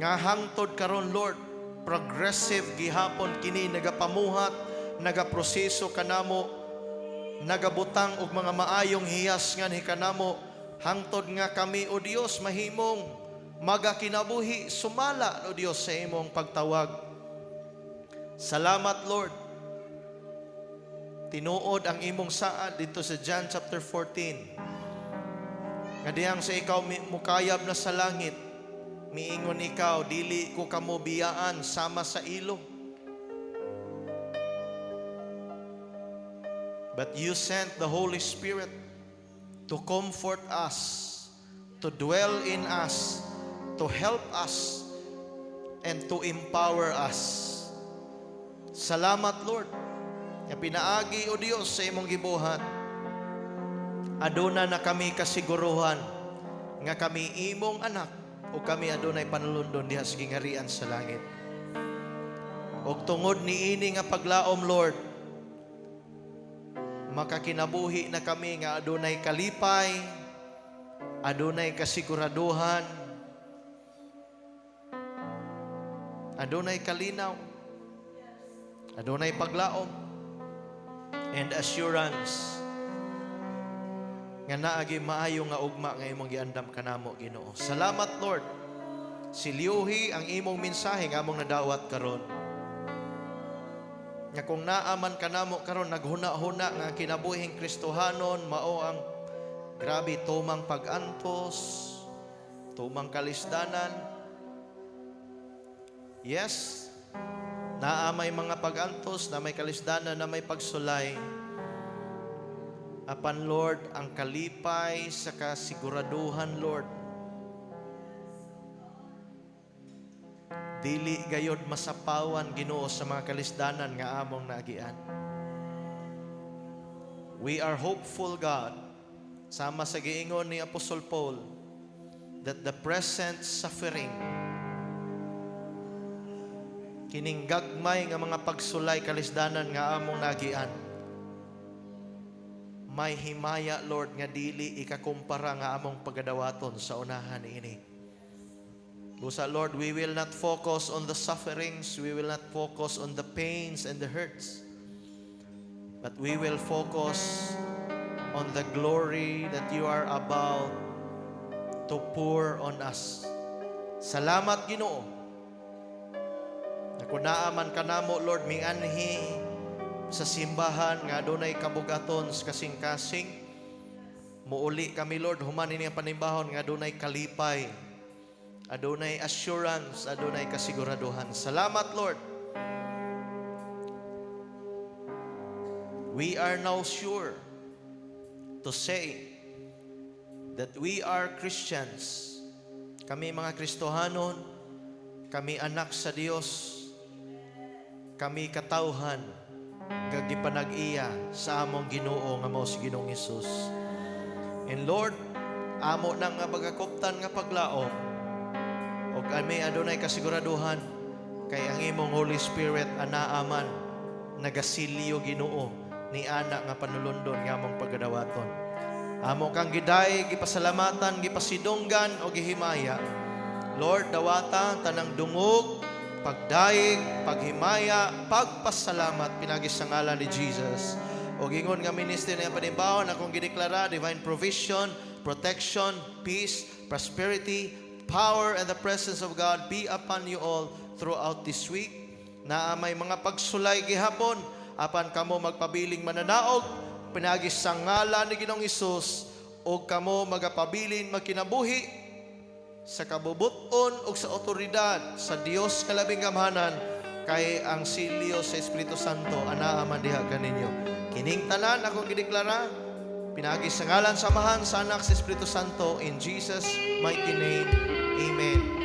Nga hangtod karon, Lord, progressive gihapon kini nagapamuhat, nagaproseso kanamo, nagabutang og mga maayong hiyas nga ni kanamo, hangtod nga kami o Dios mahimong magakinabuhi sumala o Dios sa imong pagtawag. Salamat Lord. Tinuod ang imong saad dito sa John chapter 14. Nga diyang sa ikaw mukayab na sa langit, miingon ikaw, dili ko kamo biyaan sama sa ilog. But you sent the Holy Spirit to comfort us, to dwell in us, to help us, and to empower us. Salamat Lord. Nga pinaagi o Dios sa imong gibuhat. Aduna na kami kasiguruhan nga kami imong anak o kami adunay panulundon diha sa gingarian sa langit. Og tungod ni ini nga paglaom Lord, makakinabuhi na kami nga adunay kalipay, adunay kasiguraduhan, adunay kalinaw, adunay paglaom, and assurance nga naagi maayo nga ugma nga imong giandam kanamo Ginoo. Salamat Lord. Silyuhi ang imong mensahe nga among nadawat karon. Nga kung naaman kanamo karon naghuna-huna nga kinabuhing Kristohanon mao ang grabe tumang pag-antos, tumang kalisdanan. Yes, naa may mga pag-antos, na may kalisdanan, na may pagsulay. Apan Lord, ang kalipay sa kasiguraduhan Lord, dili gayod masapawan Ginoo sa mga kalisdanan nga among naagian. We are hopeful God, sama sa giingon ni Apostol Paul, that the present suffering, kining gagmay nga mga pagsulay kalisdanan nga among nagian, may himaya Lord nga dili ikakumpara nga among pagadawaton sa unahan ini. Busa Lord, we will not focus on the sufferings, we will not focus on the pains and the hurts, but we will focus on the glory that you are about to pour on us. Salamat Ginoo. Kung naaman kanamo Lord minganhi sa simbahan nga adunay kabugaton sa kasing-kasing, muuli kami Lord human ini ang panimbahon nga adunay kalipay, adunay assurance, adunay kasiguraduhan. Salamat Lord. We are now sure to say that we are Christians. Kami mga Kristohanon, kami anak sa Dios, kami katawhan gagipanag-iya sa among Ginoo nga mao si Ginoong Hesus. And Lord, amo nang nga bagakoptan nga paglaom og kami adunay kasiguraduhan kay ang imong Holy Spirit anaaman nagasilyo Ginoo ni ana nga panulundon nga among pagadawaton. Amo kang giday gipasalamatan, gipasidunggan o gihimaya. Lord, dawata tanang dungog, pagdaig, paghimaya, pagpasalamat pinagi sa ngalan ni Jesus. O gingon nga ministry na panimbaon akong gideklara divine provision, protection, peace, prosperity, power, and the presence of God be upon you all throughout this week. Na may mga pagsulay gihapon, apan kamo magpabiling mananaog, pinagi sa ngalan ni Ginoong Hesus, o kamo magapabilin magkinabuhi sa kabubuton o sa otoridad sa Dios kalabing gamhanan, kay ang silyo sa Espiritu Santo anaaman diha kaninyo. Kining tanan akong gideklara pinagi sa ngalan samahan sa anak sa Espiritu Santo, in Jesus mighty name. Amen.